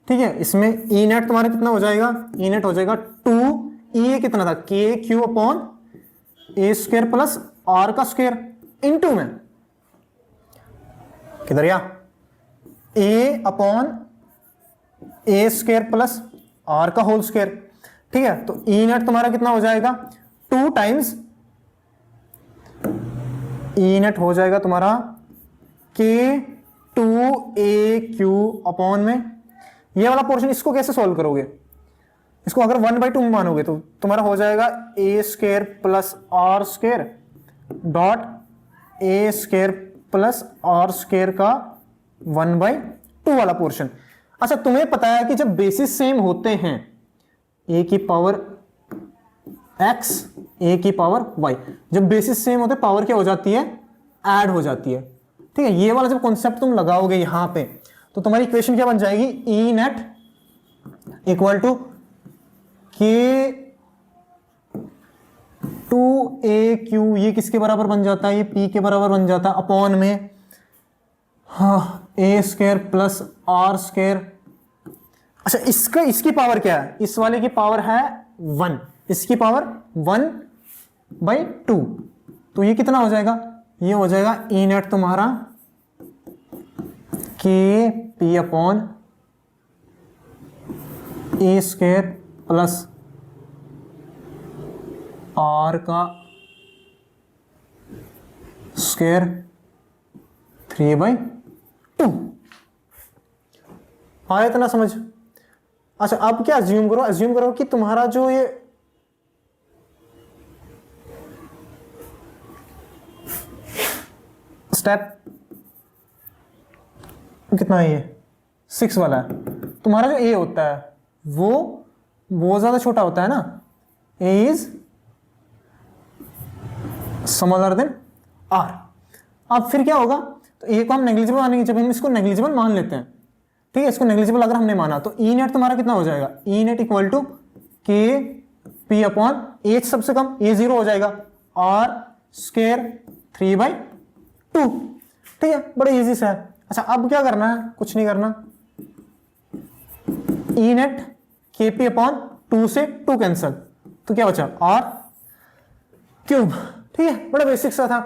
ठीक है। इसमें ई नेट तुम्हारा कितना हो जाएगा, ई नेट हो जाएगा 2, ई ए कितना था, K Q upon A square plus R का स्क्वायर इनटू में किधर या A upon A square plus R का होल स्क्वायर, ठीक है। तो ई नेट तुम्हारा कितना हो जाएगा, 2 टाइम्स ई नेट हो जाएगा तुम्हारा के 2 ए क्यू अपॉन में ये वाला पोर्शन। इसको कैसे सॉल्व करोगे, इसको अगर 1/2 में मानोगे तो तुम्हारा हो जाएगा A square plus R square dot A square plus R square का 1/2 वाला पोर्शन। अच्छा तुम्हें पता है कि जब बेसिस सेम होते हैं, ए की पावर x ए की पावर y, जब बेसिस सेम होते पावर क्या हो जाती है, ऐड हो जाती है, ठीक है। ये वाला जब कॉन्सेप्ट तुम लगाओगे यहां पे तो तुम्हारी इक्वेशन क्या बन जाएगी, ई नेट इक्वल टू के 2aq, ये किसके बराबर बन जाता है, ये p के बराबर बन जाता है, अपॉन में हाँ ए स्क्वायर प्लस आर स्क्वायर। अच्छा इसकी पावर क्या है, इस वाले की पावर है 1, इसकी पावर 1/2, तो ये कितना हो जाएगा, ये हो जाएगा ई नेट तुम्हारा K P upon A square plus R का स्क्वायर 3/2। आया इतना समझ। अच्छा अब क्या अज्यूम करो कि तुम्हारा जो ये स्टेप कितना है, ये 6 वाला है, तुम्हारा जो ए होता है वो बहुत ज्यादा छोटा होता है ना, ए इज स्मॉलर देन आर। अब फिर क्या होगा, तो ए को हम नेग्लिजिबल मानेंगे, जब हम इसको नेग्लिजिबल मान लेते हैं, ठीक है, इसको नेग्लिजिबल अगर हमने माना तो ई नेट तुम्हारा कितना हो जाएगा, ई नेट इक्वल टू के पी अपॉन एच, सबसे कम ए 0 हो जाएगा, आर स्क्वायर 3/2, ठीक है, बड़े इजी से है। अच्छा अब क्या करना है, कुछ नहीं करना, ई नेट के पी अपॉन 2 से 2 कैंसल, तो क्या बचा आर क्यूब ठीक है, बड़ा बेसिक सा था।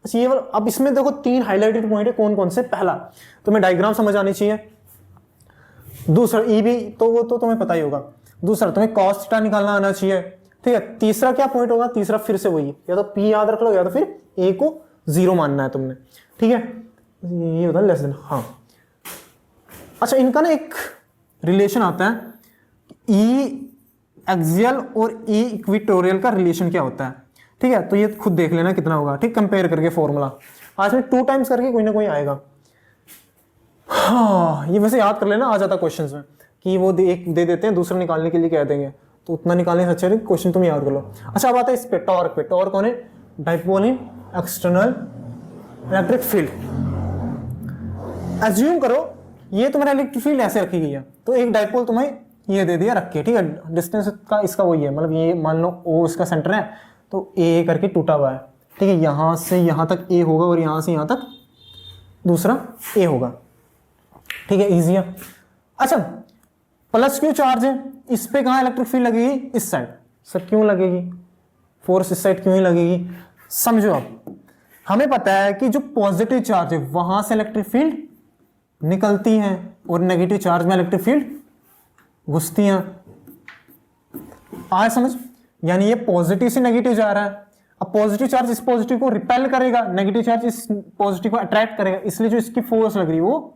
अच्छा ये वाला, अब इसमें देखो 3 हाईलाइटेड पॉइंट है, कौन कौन से। पहला तुम्हें डायग्राम समझ आनी चाहिए, दूसरा ई भी तो वो तो तुम्हें पता ही होगा, दूसरा तुम्हें कॉस थीटा निकालना आना चाहिए, ठीक है। तीसरा क्या पॉइंट होगा, तीसरा फिर से वही, या तो पी याद रख लो या तो फिर ए को 0 मानना है तुमने, ठीक है। ये होता है लेस देन, हाँ। अच्छा इनका ना एक रिलेशन आता है, ई एक्सियल और ई इक्वेटोरियल का रिलेशन क्या होता है, ठीक है। तो ये खुद देख लेना कितना होगा, ठीक, कंपेयर करके फॉर्मूला आज में 2 टाइम्स करके कोई ना कोई आएगा। हाँ ये वैसे याद कर लेना, आ जाता क्वेश्चंस में कि वो एक दे देते हैं, दूसरा निकालने के लिए कह देंगे, तो उतना निकालने से अच्छा क्वेश्चन तुम याद कर लो। अच्छा अब आता है इस पे टॉर्क पे। टॉर्क कौन है, डाइपोल इन एक्सटर्नल इलेक्ट्रिक फील्ड। एज्यूम करो ये तुम्हारा इलेक्ट्रिक फील्ड ऐसे रखी गई है, तो एक डाइपोल तुम्हें ये दे दिया रख के, ठीक है। डिस्टेंस का इसका वही है, मतलब ये मान लो ओ इसका सेंटर है, तो ए करके टूटा हुआ है, ठीक है। यहाँ से यहाँ तक ए होगा और यहाँ से यहाँ तक दूसरा ए होगा, ठीक है, इजी है। अच्छा प्लस क्यू चार्ज है, इस पे कहाँ इलेक्ट्रिक फील्ड लगेगी, इस साइड। सर क्यों लगेगी, फोर्स इस साइड क्यों ही लगेगी, समझो। अब हमें पता है कि जो पॉजिटिव चार्ज है वहां से इलेक्ट्रिक फील्ड निकलती है और नेगेटिव चार्ज में इलेक्ट्रिक फील्ड घुसती हैं। आए समझ, यानी ये पॉजिटिव से नेगेटिव जा रहा है। अब पॉजिटिव चार्ज इस पॉजिटिव को रिपेल करेगा, नेगेटिव चार्ज इस पॉजिटिव को अट्रैक्ट करेगा, इसलिए जो इसकी फोर्स लग रही है वो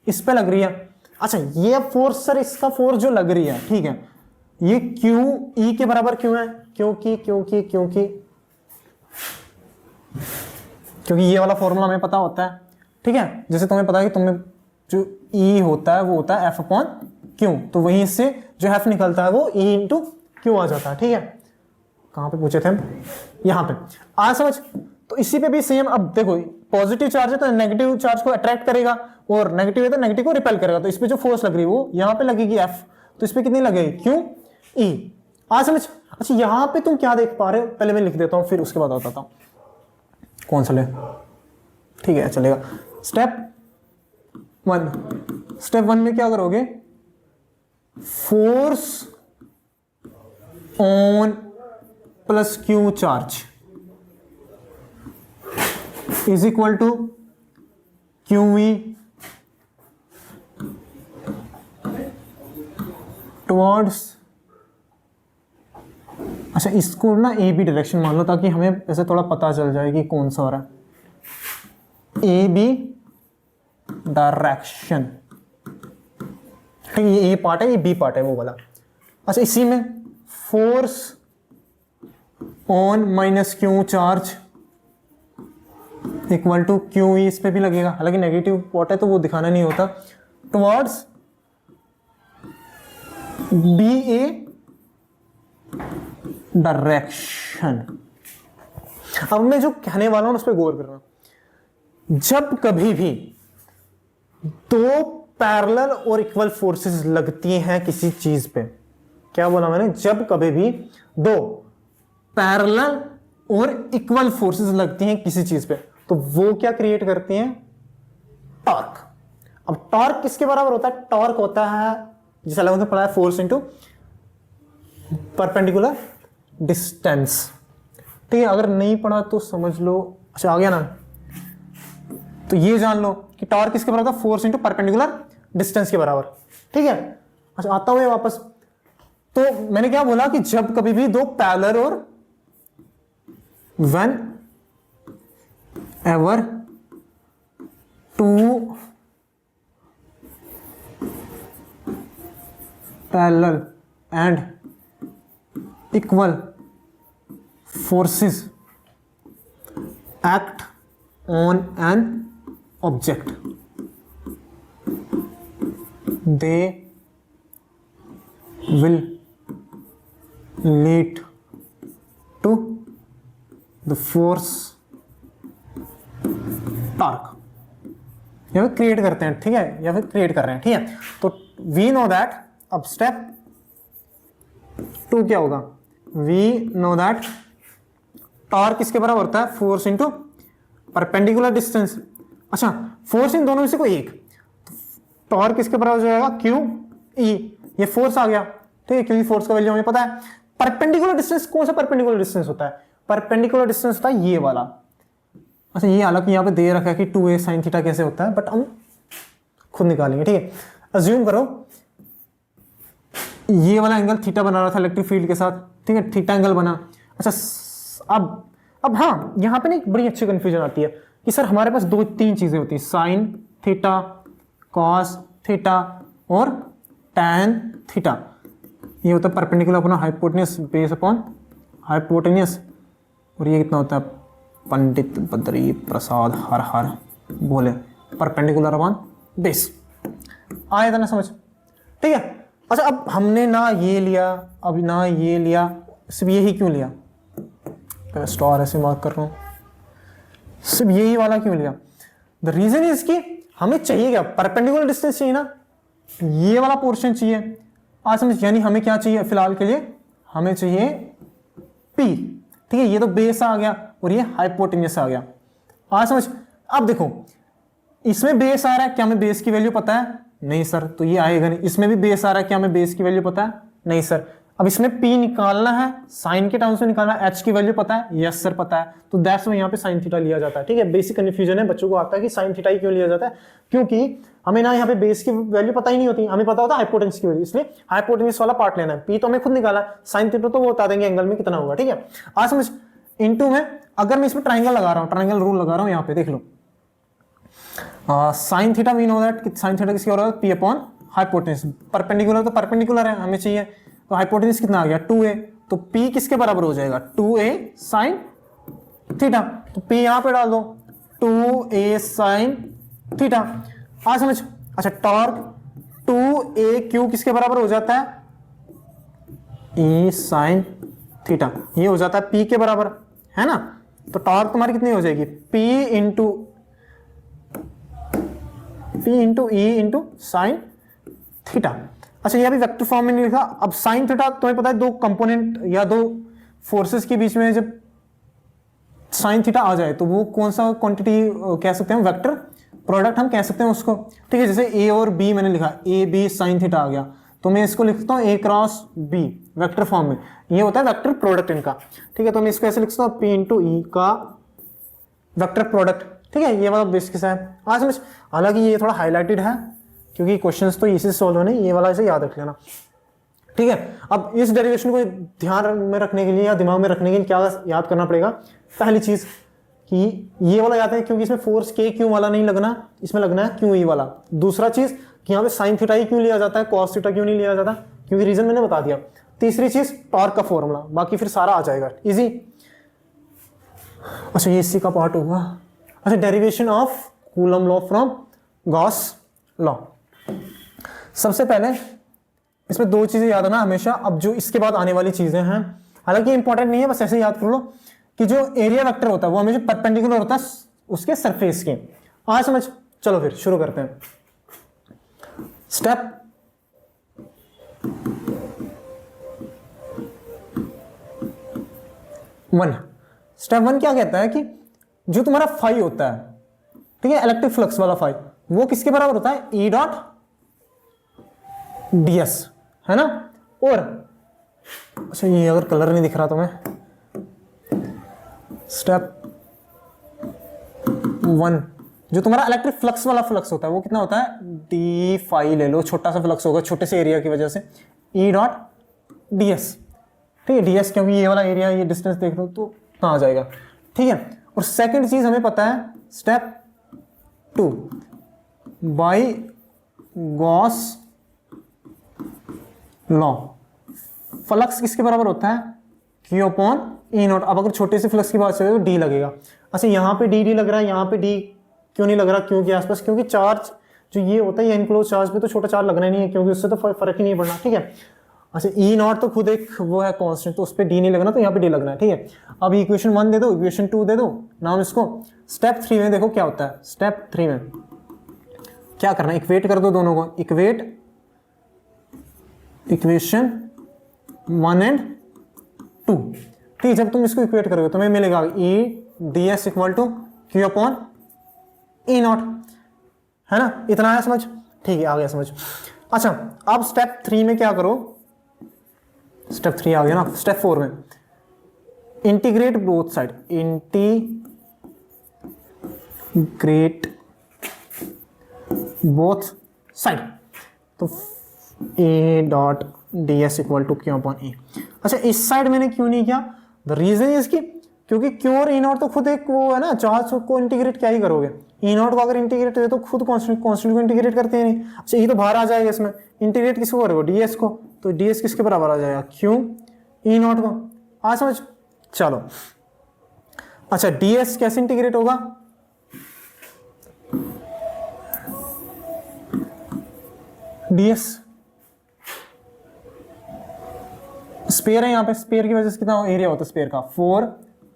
इस पे लग रही है। अच्छा ये फोर्स, सर इसका फोर्स जो लग रही है, ठीक है, ये क्यू ई के बराबर क्यों है, क्योंकि ये वाला फॉर्मूला हमें पता होता है, ठीक है। जैसे तुम्हें पता है कि तुम्हें जो ई होता है वो होता है एफ अपॉन क्यू, तो वहीं से जो एफ निकलता है वो ई इंटू क्यू आ जाता है, ठीक है। कहां पे पूछे थे हम, यहां पे। आज समझ, तो इसी पे भी सेम। अब देखो पॉजिटिव चार्ज है तो नेगेटिव चार्ज को अट्रैक्ट करेगा, और नेगेटिव है तो नेगेटिव को रिपेल करेगा, तो इस पे जो फोर्स लग रही है वो यहाँ पे लगेगी एफ, तो इस पे कितनी लगेगी, क्यू ई। आज समझ। अच्छा यहाँ पे तुम क्या देख पा रहे हो, पहले मैं लिख देता हूँ फिर उसके बाद बताता हूँ कौन सा ले, ठीक है चलेगा। स्टेप वन में क्या करोगे, force on plus Q charge is equal to Q E towards, अच्छा इसको ना ए बी डायरेक्शन मान लो, ताकि हमें ऐसे थोड़ा पता चल जाए कि कौन सा हो रहा है, ए बी डायरेक्शन, ठीक है। ये ए पार्ट है, ये बी पार्ट है वो वाला। अच्छा इसी में force on minus Q charge equal to Q E, इस पे भी लगेगा, हालांकि नेगेटिव पार्ट है तो वो दिखाना नहीं होता, टुवर्ड्स बी ए डायरेक्शन। अब मैं जो कहने वाला हूं उस पर गौर करना। जब कभी भी दो पैरेलल और इक्वल फोर्सेस लगती हैं किसी चीज पे, क्या बोला मैंने, जब कभी भी दो पैरेलल और इक्वल फोर्सेस लगती हैं किसी चीज पे, तो वो क्या क्रिएट करती हैं, टॉर्क। अब टॉर्क किसके बराबर होता है, टॉर्क होता है जिसे अलग पढ़ा है फोर्स इंटू परपेंडिकुलर डिस्टेंस, ठीक है। अगर नहीं पढ़ा तो समझ लो, अच्छा आ गया ना, तो ये जान लो कि टॉर्क किसके बराबर था, फोर्स इंटू परपेंडिकुलर डिस्टेंस के बराबर, ठीक है। अच्छा आता हूं वापस, तो मैंने क्या बोला कि जब कभी भी दो पैरेलल और whenever two parallel and equal forces act on an object, they will lead to the force torque, या फिर क्रिएट करते हैं, ठीक है, या फिर क्रिएट कर रहे हैं, ठीक है। तो वी नो दैट, अब स्टेप 2 क्या होगा, वी नो दैट टॉर्क किसके बराबर होता है, फोर्स इंटू परपेंडिकुलर डिस्टेंस। अच्छा फोर्स इन दोनों में से कोई एक, टॉर्क किसके बराबर हो जाएगा, क्यू ई, ये फोर्स आ गया, ठीक है, क्योंकि फोर्स का वैल्यू हमें पता है। परपेंडिकुलर डिस्टेंस, कौन सा परपेंडिकुलर डिस्टेंस होता है, परपेंडिकुलर डिस्टेंस होता है ये वाला। अच्छा ये हालांकि यहाँ पे दे रखा है कि 2a sin थीटा कैसे होता है, बट हम खुद निकालेंगे, ठीक है। अज्यूम करो ये वाला एंगल थीटा बना रहा था इलेक्ट्रिक फील्ड के साथ, ठीक है, थीटा एंगल बना। अच्छा अब हाँ, यहाँ पे ना एक बड़ी अच्छी कंफ्यूजन आती है कि सर हमारे पास 2-3 चीजें होती है, साइन थीटा, कॉस थीटा और टैन थीटा। ये होता है परपेंडिकुलर अपना हाइपोटेन्यूस बेस अपॉन हाइपोटेन्यूस, और ये कितना होता है पंडित बद्री प्रसाद हर हर बोले परपेंडिकुलर अपॉन बेस। आया था ना समझ, ठीक है। अच्छा अब हमने ना ये लिया, अब ना ये लिया, सिर्फ यही क्यों लिया, स्टार ऐसे मार्क कर रहा हूँ, सिर्फ यही वाला क्यों लिया? द रीजन इज कि हमें चाहिए क्या, परपेंडिकुलर डिस्टेंस चाहिए ना, ये वाला पोर्शन चाहिए। आज समझ, यानी हमें क्या चाहिए फिलहाल के लिए, हमें चाहिए P, ठीक है। ये तो बेस आ गया और ये हाइपोटेन्यूस आ गया। आज समझ, अब देखो इसमें बेस आ रहा है, क्या हमें बेस की वैल्यू पता है? नहीं सर, तो ये आएगा नहीं। इसमें भी बेस आ रहा है, क्या हमें बेस की वैल्यू पता है? नहीं सर। अब इसमें P निकालना है, साइन के टर्म्स में निकालना है, H की वैल्यू पता है? यस सर पता है। तो दैट्स व्हाई यहाँ पे साइन थीटा लिया जाता है, ठीक है। बेसिक कन्फ्यूजन है, बच्चों को आता है कि साइन थीटा ही क्यों लिया जाता है, क्योंकि हमें ना यहाँ पे बेस की वैल्यू पता ही नहीं होती, हमें पता होता है हाइपोटेन्यूस की वैल्यू, इसलिए हाइपोटेन्यूस वाला पार्ट लेना है। P तो हमें खुद निकाला, साइन थीटा तो वो बता देंगे एंगल में कितना होगा, ठीक है। आज समझ, इनटू में अगर मैं इसमें ट्राइंगल लगा रहा हूँ, ट्राइंगल रूल लगा रहा हूँ, यहाँ पे देख लो, sine theta we know that, sine theta किसकी हो रहा है? P upon hypotenuse. परपेंडिकुलर तो परपेंडिकुलर है, हमें चाहिए, तो हाइपोटेन्यूस कितना आ गया? 2a। तो P किसके बराबर हो जाएगा? 2a sine theta. तो P यहां पे डाल दो, 2a साइन थीटा। आ समझ। अच्छा टॉर्क 2aq किसके बराबर हो जाता है? E sine theta. ये हो जाता है P के बराबर, है ना। तो टॉर्क तुम्हारी कितनी हो जाएगी? P into E into sine theta. अच्छा ये अभी वेक्टर फॉर्म में नहीं लिखा। अब साइन थीटा तुम्हें पता है, दो कंपोनेंट या दो फोर्सेस के बीच में जब साइन थीटा आ जाए तो वो कौन सा क्वांटिटी कह सकते हैं? वेक्टर प्रोडक्ट हम कह सकते हैं उसको, ठीक है। जैसे ए और बी मैंने लिखा, ए बी साइन थीटा आ गया, तो मैं इसको लिखता हूँ ए क्रॉस बी वेक्टर फॉर्म में, ये होता है वेक्टर प्रोडक्ट इनका, ठीक है। तो मैं इसको ऐसे लिखता हूँ, पी इंटू ई का वेक्टर प्रोडक्ट, ठीक है। ये वाला बेसिक्स है। आज समझ, हालांकि ये थोड़ा हाईलाइटेड है क्योंकि क्वेश्चंस तो इसी से सॉल्व होने, ये वाला इसे याद रख लेना, ठीक है। अब इस डेरिवेशन को ध्यान में रखने के लिए या दिमाग में रखने के लिए क्या याद करना पड़ेगा? पहली चीज कि ये वाला याद है क्योंकि इसमें फोर्स के क्यू वाला नहीं लगना, इसमें लगना है क्यू ई वाला। दूसरा चीज कि यहाँ पे साइन थीटा ही क्यों लिया जाता है, कॉस थीटा क्यों नहीं लिया जाता, क्योंकि रीजन मैंने बता दिया। तीसरी चीज टॉर्क का फॉर्मूला, बाकी फिर सारा आ जाएगा इजी। अच्छा ये इसी का पार्ट होगा। अच्छा derivation of coulomb law from Gauss law. सबसे पहले इसमें दो चीजें याद आना हमेशा। अब जो इसके बाद आने वाली चीजें हैं, हालांकि इंपॉर्टेंट नहीं है, बस ऐसे याद कर लो कि जो एरिया वेक्टर होता है वो हमेशा परपेंडिकुलर होता है उसके सरफेस के। आज समझ, चलो फिर शुरू करते हैं। Step one. स्टेप वन क्या कहता है कि जो तुम्हारा फाई होता है, ठीक है, इलेक्ट्रिक फ्लक्स वाला फाई, वो किसके बराबर होता है? ई डॉट ds, है ना। और अच्छा ये अगर कलर नहीं दिख रहा तुम्हें, स्टेप वन जो तुम्हारा इलेक्ट्रिक फ्लक्स वाला फ्लक्स होता है वो कितना होता है? डी फाई ले लो, छोटा सा फ्लक्स होगा छोटे से एरिया की वजह से, ई डॉट ds, ठीक है। ds क्योंकि ये वाला एरिया, ये डिस्टेंस देख लो तो कहाँ आ जाएगा, ठीक है। और सेकंड चीज हमें पता है, step two, by Gauss law flux किसके बराबर होता है? Q upon E naught. अब अगर छोटे से फ्लक्स की बात करें तो डी लगेगा। अच्छा यहाँ पे डी लग रहा है, यहाँ पे डी क्यों नहीं लग रहा? क्यों के आसपास, क्योंकि चार्ज जो ये होता है ये इनक्लोज चार्ज पे तो छोटा चार्ज लगना ही नहीं है, क्योंकि उससे तो फर्क ही नहीं पड़ना, ठीक है। अच्छा ई नॉट तो खुद एक वो है कांस्टेंट, तो उस पर डी नहीं लगना, तो यहाँ पे डी लगना है, ठीक है। अब इक्वेशन 1 दे दो, इक्वेशन 2 दे दो, नाम इसको। स्टेप 3 में देखो क्या होता है। स्टेप 3 में क्या करना है? इक्वेट कर दो दोनों को, इक्वेट इक्वेशन 1 एंड 2, ठीक है। जब तुम इसको इक्वेट करोगे तुम्हें मिलेगा E D S equal to Q upon E naught, है ना। इतना आया समझ? ठीक है, आ गया समझ। अच्छा अब स्टेप 3 में क्या करो? स्टेप 3 आ गया ना। स्टेप 4 में integrate both side, integrate both side, तो A dot D S equal to Q upon A. अच्छा इस साइड मैंने क्यों नहीं किया, द रीजन इज कि क्योंकि क्यू और ई नॉट तो खुद एक वो है ना, चार्ज को इंटीग्रेट क्या ही करोगे, ई नॉट को अगर इंटीग्रेट हुए तो खुद कांस्टेंट को इंटीग्रेट करते हैं नहीं। अच्छा ये तो बाहर आ जाएगा इसमें, इंटीग्रेट किसको करोगे, डी एस को, तो डी एस किसके बराबर आ जाएगा, क्यू ई नॉट को। आ समझ, चलो अच्छा डी एस कैसे इंटीग्रेट होगा, डी एस स्पेयर है, यहाँ पे स्पेयर की वजह से कितना एरिया होता है स्पेयर का, 4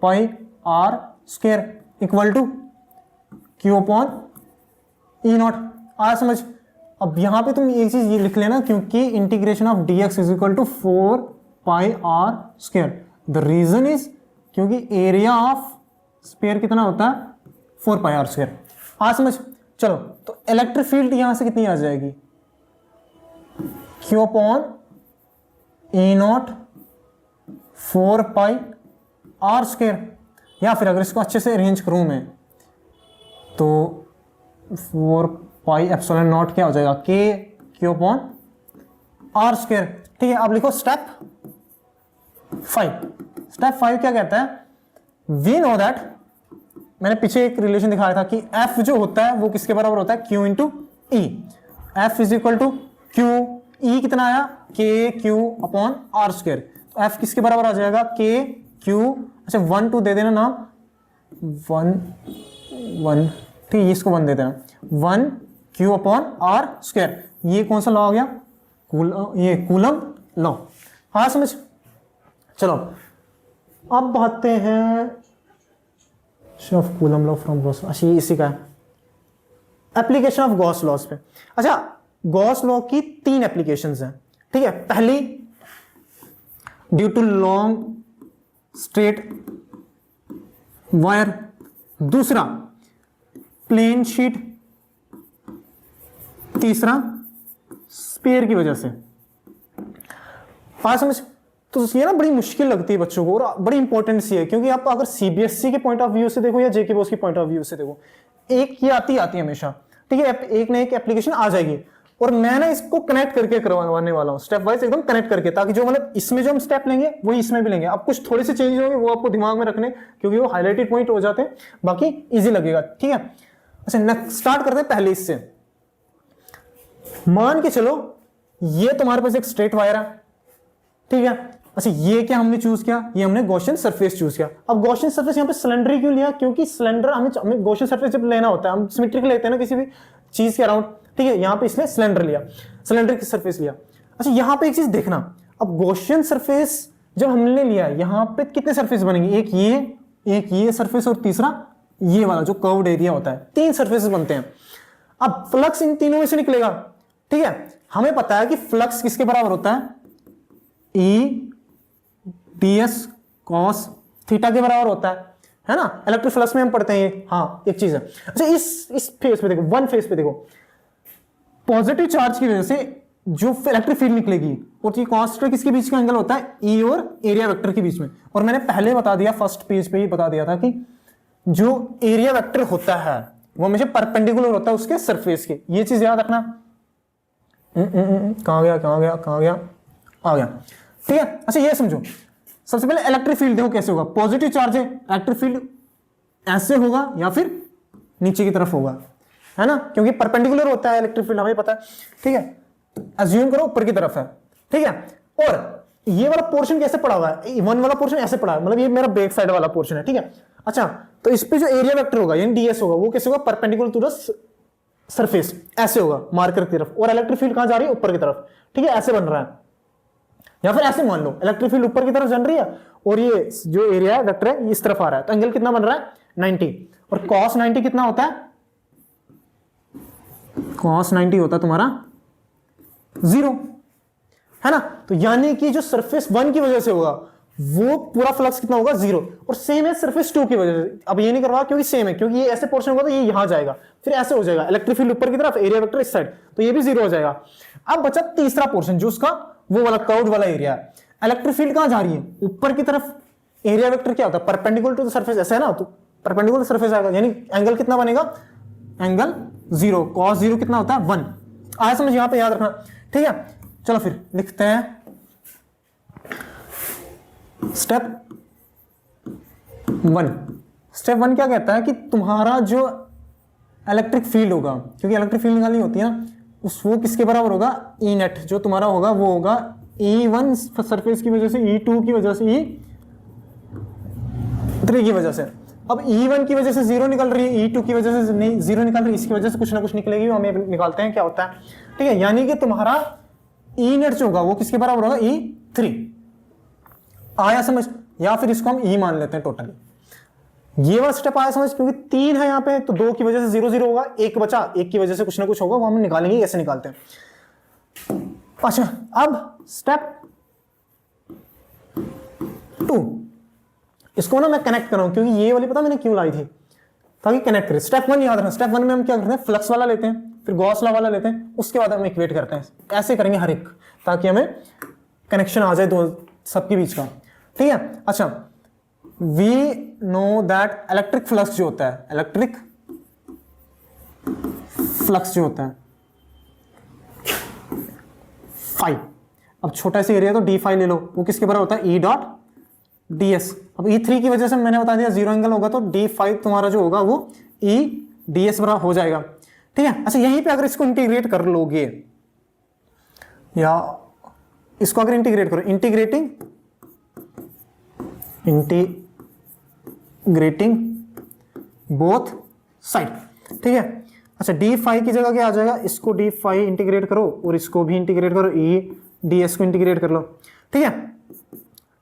pi R square equal to Q upon E naught. आ समझ, अब यहां पे तुम एक चीज ये लिख लेना, क्योंकि integration of D X is equal to 4 pi R square, the reason is क्योंकि एरिया ऑफ स्पेयर कितना होता है 4 पाई आर स्क्वायर। आ समझ, चलो तो इलेक्ट्रिक फील्ड यहां से कितनी आ जाएगी, Q upon E naught 4 pi R square, या फिर अगर इसको अच्छे से अरेंज करूं मैं तो 4 पाई एप्सिलॉन नॉट क्या हो जाएगा, K Q upon are square. ठीक है, अब लिखो स्टेप 5। स्टेप 5 क्या कहता है, वी नो दैट, मैंने पीछे एक रिलेशन दिखाया था कि एफ जो होता है वो किसके बराबर होता है, Q into E. F is equal to Q, E कितना आया, K Q upon are square, तो एफ किसके बराबर आ जाएगा, के क्यू, अच्छा 1 2 दे देना नाम, 1 1, ठीक है इसको 1 दे देना, 1 क्यू अपॉन आर स्क्वायर। ये कौन सा लॉ आ गया, ये कूलम लॉ। हाँ समझ, चलो अब आते हैं of coulomb law from Gauss, अच्छा ये इसी का है, एप्लीकेशन ऑफ गॉस लॉस पे। अच्छा गॉस लॉ की 3 एप्लीकेशंस हैं, ठीक है। पहली, due to long straight wire, दूसरा प्लेन शीट, तीसरा स्पेयर की वजह से। आज समझ, तो ये ना बड़ी मुश्किल लगती है बच्चों को और बड़ी इंपॉर्टेंट सी है, क्योंकि आप अगर सीबीएसई के पॉइंट ऑफ व्यू से देखो या जेके बॉस के पॉइंट ऑफ व्यू से देखो, एक ये आती है हमेशा, ठीक है, एक ना एक एप्लीकेशन आ जाएगी, और मैं ना इसको कनेक्ट करके करवाने वाला हूं स्टेप वाइज, एकदम कनेक्ट करके, ताकि जो मतलब इसमें जो हम स्टेप लेंगे वही इसमें भी लेंगे। अब कुछ थोड़े से चेंज होंगे वो आपको दिमाग में रखने, क्योंकि वो हाईलाइटेड पॉइंट हो जाते हैं, बाकी इजी लगेगा, ठीक है। अच्छा स्टार्ट करते हैं पहले इससे। मान के चलो ये तुम्हारे पास एक स्ट्रेट वायर है, ठीक है। अच्छा ये क्या हमने चूज किया, ये हमने गॉसियन सरफेस चूज किया। अब गॉसियन सरफेस यहाँ पे सिलेंडर क्यों लिया, क्योंकि सिलेंडर हमें गॉसियन सरफेस जब लेना होता है हम सिमेट्रिक लेते हैं ना किसी भी चीज के अराउंड, ठीक है। यहाँ पे इसने सिलेंडर लिया, सिलेंडर की सरफेस लिया। अच्छा यहाँ पे एक चीज देखना, अब गॉसियन सरफेस जब हमने लिया, यहाँ पे कितने सरफेस बनेंगे, एक ये सरफेस और तीसरा ये वाला जो कर्व्ड एरिया होता है, 3 सरफेसेस बनते हैं। अब फ्लक्स इन तीनों में से निकलेगा, ठीक है। हमें पता है कि फ्लक्स किसके बराबर होता है, ई ds cos थीटा के बराबर होता है ना, इलेक्ट्रिक फ्लक्स में हम पढ़ते हैं ये। हाँ एक चीज है। अच्छा इस फेस पे देखो, वन फेस पे देखो, पॉजिटिव चार्ज की वजह से जो इलेक्ट्रिक फील्ड निकलेगी, और ये कॉन्स्टेंट किसके बीच का एंगल होता है, ई और एरिया वेक्टर के बीच में। और मैंने पहले बता दिया, फर्स्ट पेज पे ही बता दिया था कि जो एरिया वेक्टर होता है वो हमेशा परपेंडिकुलर होता है उसके सरफेस के, ये चीज याद रखना। कहां गया, आ गया, ठीक है। अच्छा ये समझो, सबसे पहले इलेक्ट्रिक फील्ड देखो कैसे होगा, पॉजिटिव चार्ज है, इलेक्ट्रिक फील्ड ऐसे होगा या फिर नीचे की तरफ होगा, है ना, क्योंकि परपेंडिकुलर होता है इलेक्ट्रिक फील्ड, हमें पता है, ठीक है। अज्यूम करो ऊपर की तरफ है, ठीक है। और ये वाला पोर्शन कैसे पड़ा हुआ है, वन वाला पोर्शन ऐसे पड़ा है, मतलब ये मेरा बैक साइड वाला पोर्शन है, ठीक है। अच्छा तो इस पे जो एरिया वेक्टर होगा यानी डीएस होगा, वो कैसे होगा, परपेंडिकुलर टू द सरफेस, ऐसे होगा मार्कर की तरफ, और इलेक्ट्रिक फील्ड कहां जा रही है, ऊपर की तरफ, ठीक है, ऐसे बन रहा है। या फिर ऐसे मान लो इलेक्ट्रिक फील्ड ऊपर की तरफ चल रही है और ये जो एरिया है वेक्टर है इस तरफ आ रहा है, तो एंगल कितना बन रहा है 90, और cos 90 कितना होता है, cos 90 होता है तुम्हारा 0, है ना। तो यानी कि जो सरफेस 1 की वजह से होगा वो पूरा फ्लक्स कितना होगा 0, और सेम है सरफेस 2 की वजह से। अब ये नहीं करवा क्योंकि सेम है, क्योंकि ये ऐसे पोर्शन होगा तो ये यहां जाएगा, फिर ऐसे हो जाएगा, इलेक्ट्रिक फील्ड ऊपर की तरफ, एरिया वेक्टर इस साइड, तो ये भी 0 हो जाएगा। अब बचा तीसरा पोर्शन जो उसका वो वाला कर्व्ड वाला एरिया है, इलेक्ट्रिक फील्ड कहां जा रही है, ऊपर की तरफ, एरिया वेक्टर क्या होता है, परपेंडिकुलर टू द सरफेस, ऐसा है ना, तो परपेंडिकुलर सरफेस आएगा, यानी एंगल कितना बनेगा, एंगल 0, cos 0 कितना होता है 1। आया समझ, यहां पे याद रखना, ठीक है। चलो फिर लिखते हैं स्टेप 1। स्टेप 1 क्या कहता है कि तुम्हारा जो इलेक्ट्रिक फील्ड होगा, क्योंकि इलेक्ट्रिक फील्ड निकालनी होती है ना, वो किसके बराबर होगा, ई नेट जो तुम्हारा होगा वो होगा E1 सरफेस की वजह से, E2 की वजह से, E3 की वजह से। अब E1 की वजह से 0 निकल रही है, E2 की वजह से नहीं 0 निकल रही है, इसकी वजह से कुछ ना कुछ निकलेगी, हम निकालते हैं क्या होता है, ठीक है। यानी कि तुम्हारा ई नेट जो होगा वो किसके बराबर होगा, E3। आया समझ, या फिर इसको हम E मान लेते हैं टोटली। ये वाला स्टेप आया समझ, क्योंकि 3 है यहाँ पे, तो 2 की वजह से 0 0 होगा, 1 बचा, 1 की वजह से कुछ ना कुछ होगा, वो हम निकालेंगे, ऐसे निकालते हैं। अच्छा, अब स्टेप 2, इसको ना मैं कनेक्ट कर रहा हूं, क्योंकि ये वाली पता मैंने क्यों लाई थी, ताकि कनेक्ट करें। स्टेप 1 याद रखना, स्टेप 1 में हम क्या करते हैं, फ्लक्स वाला लेते हैं, फिर गॉस लॉ वाला लेते हैं, उसके बाद हम इक्वेट करते हैं, ऐसे करेंगे हर एक, ताकि हमें कनेक्शन आ जाए दो सबके बीच का, ठीक है। अच्छा, we know that electric flux जो होता है, इलेक्ट्रिक फ्लक्स जो होता है फाई, अब छोटा सा एरिया तो डी फाई ले लो, वो किसके बराबर होता है, ई डॉट डी एस। अब E3 की वजह से मैंने बता दिया 0 एंगल होगा, तो D5 तुम्हारा जो होगा वो E ds बराबर हो जाएगा, ठीक है। अच्छा, यहीं पे अगर इसको इंटीग्रेट कर लोगे, या इसको अगर इंटीग्रेट करो, इंटीग्रेटिंग बोथ साइड, ठीक है। अच्छा, D5 की जगह क्या आ जाएगा, इसको D5 इंटीग्रेट करो और इसको भी इंटीग्रेट करो, E ds को इंटीग्रेट कर लो, ठीक है।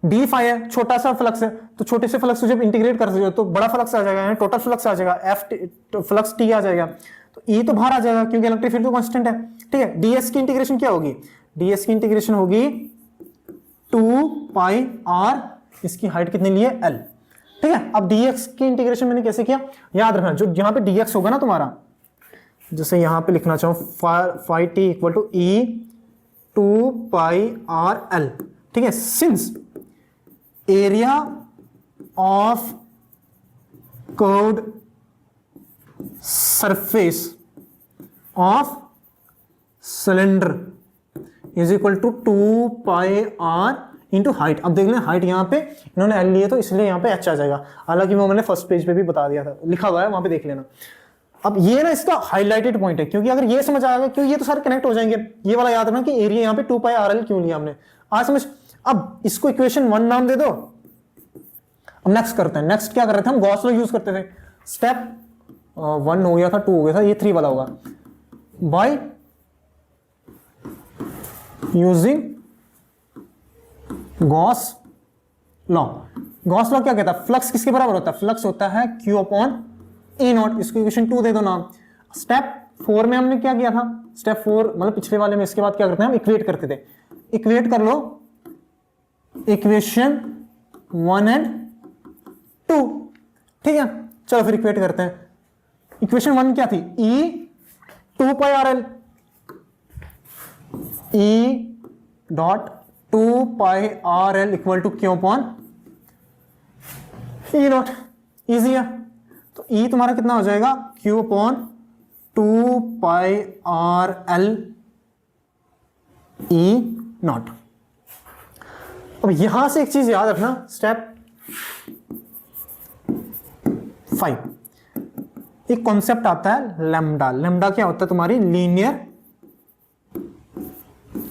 D5 है, छोटा सा फ्लक्स है, तो छोटे से फ्लक्स को जब इंटीग्रेट कर सकते हो तो बड़ा फ्लक्स आ जाएगा, टोटल फ्लक्स आ जाएगा, F फ्लक्स T आ जाएगा, तो E तो बाहर आ जाएगा क्योंकि इलेक्ट्रिक फील्ड तो कांस्टेंट है, ठीक है। ds की इंटीग्रेशन क्या होगी, ds की इंटीग्रेशन होगी 2 पाई r, इसकी हाइट कितनी ली है, l, ठीक है। अब dx की इंटीग्रेशन मैंने कैसे किया, याद रखना, जो यहाँ पे dx होगा ना तुम्हारा, जैसे यहाँ पे लिखना चाहूँ phi t equal to E 2 pi r l, ठीक है। Since area of curved surface of cylinder is equal to 2 pi r into height. अब देख लें, हाइट यहाँ पे इन्होंने l लिए तो इसलिए यहाँ पे h आ जाएगा, हालांकि वो मैंने फर्स्ट पेज पे भी बता दिया था, लिखा हुआ है वहां पे, देख लेना। अब ये ना इसका हाईलाइटेड पॉइंट है, क्योंकि अगर ये समझ आएगा, क्योंकि ये तो सारे कनेक्ट हो जाएंगे, ये वाला याद रखना कि एरिया यहाँ पे 2 पाई r l क्यों लिया हमने, आज समझ। अब इसको इक्वेशन 1 नाम दे दो। अब नेक्स्ट करते हैं, नेक्स्ट क्या कर रहे थे हम, गॉस लॉ यूज करते थे। स्टेप 1 हो गया था, 2 हो गया था, ये 3 वाला होगा, by using Gauss law. Gauss law क्या कहता है, फ्लक्स किसके बराबर होता है, फ्लक्स होता है Q अपॉन ए नॉट, इसको इक्वेशन 2 दे दो नाम। स्टेप 4 में हमने क्या किया था, स्टेप 4 मतलब पिछले वाले में, इसके बाद क्या करते हैं हम, इक्वेट करते थे, इक्वेट कर लो इक्वेशन 1 एंड 2, ठीक है। चलो फिर इक्वेट करते हैं। इक्वेशन 1 क्या थी, E 2 pi R L, E dot 2 pi R L equal to Q upon E naught, easy है। तो E तुम्हारा कितना हो जाएगा, Q upon 2 pi R L E naught. अब यहां से एक चीज याद रखना, स्टेप 5 एक कॉन्सेप्ट आता है लैम्डा। लैम्डा क्या होता है, तुम्हारी लीनियर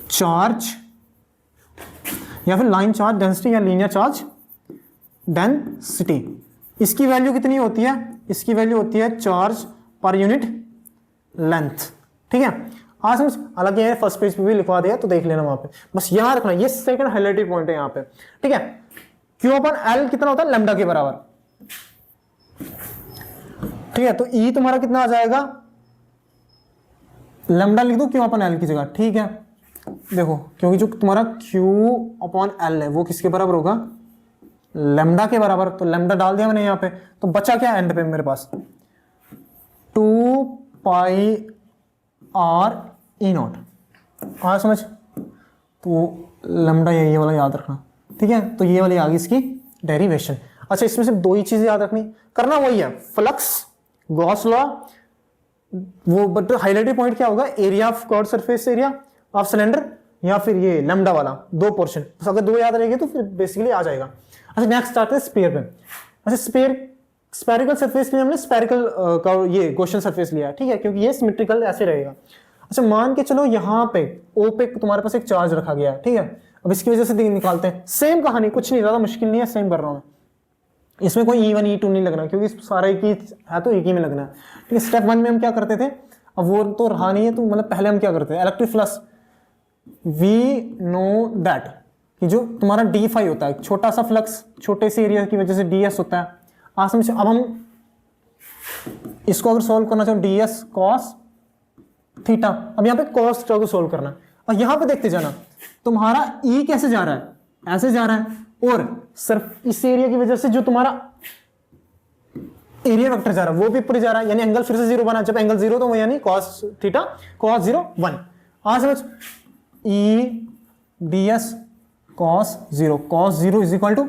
चार्ज या फिर लाइन चार्ज डेंसिटी या लीनियर चार्ज डेंसिटी। इसकी वैल्यू कितनी होती है, इसकी वैल्यू होती है चार्ज पर यूनिट लेंथ, ठीक है। हाँ समझ, हालांकि ये फर्स्ट पेज पे भी लिखवा दिया तो देख लेना वहां पे, बस याद रखना ये सेकंड हाइलाइटेड पॉइंट है यहाँ पे, ठीक है। Q अपन L कितना होता है, लैम्डा के बराबर, ठीक है। तो E तुम्हारा कितना आ जाएगा, लैम्डा लिख दो Q अपन L की जगह, ठीक है। देखो क्योंकि जो तुम्हारा Q अपॉन L है वो किसके बराबर होगा, लैम्डा के बराबर, तो लैम्डा डाल दिया मैंने यहाँ पे, तो बचा क्या एंड पे मेरे पास 2 पाई आर ई नॉट। हाँ समझ, तो लैम्डा ये वाला याद रखना, ठीक है। तो ये वाली आ गई इसकी डेरिवेशन। अच्छा, इसमें सिर्फ दो ही चीजें याद रखनी, करना वही है, फ्लक्स, गॉस लॉ, वो बट हाईलाइटेड पॉइंट क्या होगा, area of curve surface area of cylinder, या फिर ये लैम्डा वाला दो पोर्शन। तो अगर दो याद रहेंगे तो फिर बेसिकली आ जाएगा। अच्छा, नेक्स्ट आते हैं स्फीयर पे। अच्छा, स्पेरिकल सरफेस में हमने स्पेरिकल का ये क्वेश्चन सरफेस लिया है, ठीक है, क्योंकि ये सिमेट्रिकल ऐसे रहेगा। अच्छा, मान के चलो यहाँ पे ओ पे तुम्हारे पास एक चार्ज रखा गया है, ठीक है, अब इसकी वजह से निकालते हैं। सेम कहानी, कुछ नहीं, ज्यादा मुश्किल नहीं है, सेम कर रहा हूँ। इसमें कोई E1 E2 नहीं लगना, क्योंकि सारे की है तो एक ही में लगना है, ठीक है। स्टेप 1 में हम क्या करते थे, अब वो तो रहा नहीं है, तो मतलब पहले हम क्या करते हैं, electric flux, we know that कि जो तुम्हारा d5 होता है, छोटा सा फ्लक्स छोटे से एरिया की वजह से ds होता है। आसम से अब हम इसको अगर सॉल्व करना चाहो, ds cos थीटा, अब यहाँ पे cos थीटा को सॉल्व करना है, और यहाँ पे देखते जाना तुम्हारा E कैसे जा रहा है, ऐसे जा रहा है, और सिर्फ इस एरिया की वजह से जो तुम्हारा एरिया वेक्टर जा रहा है वो भी ऊपर जा रहा है, यानी एंगल फिर से 0 बना। जब एंगल 0 तो वो यानी cos थीटा cos 0 1। आज समझ, E ds cos 0 is equal to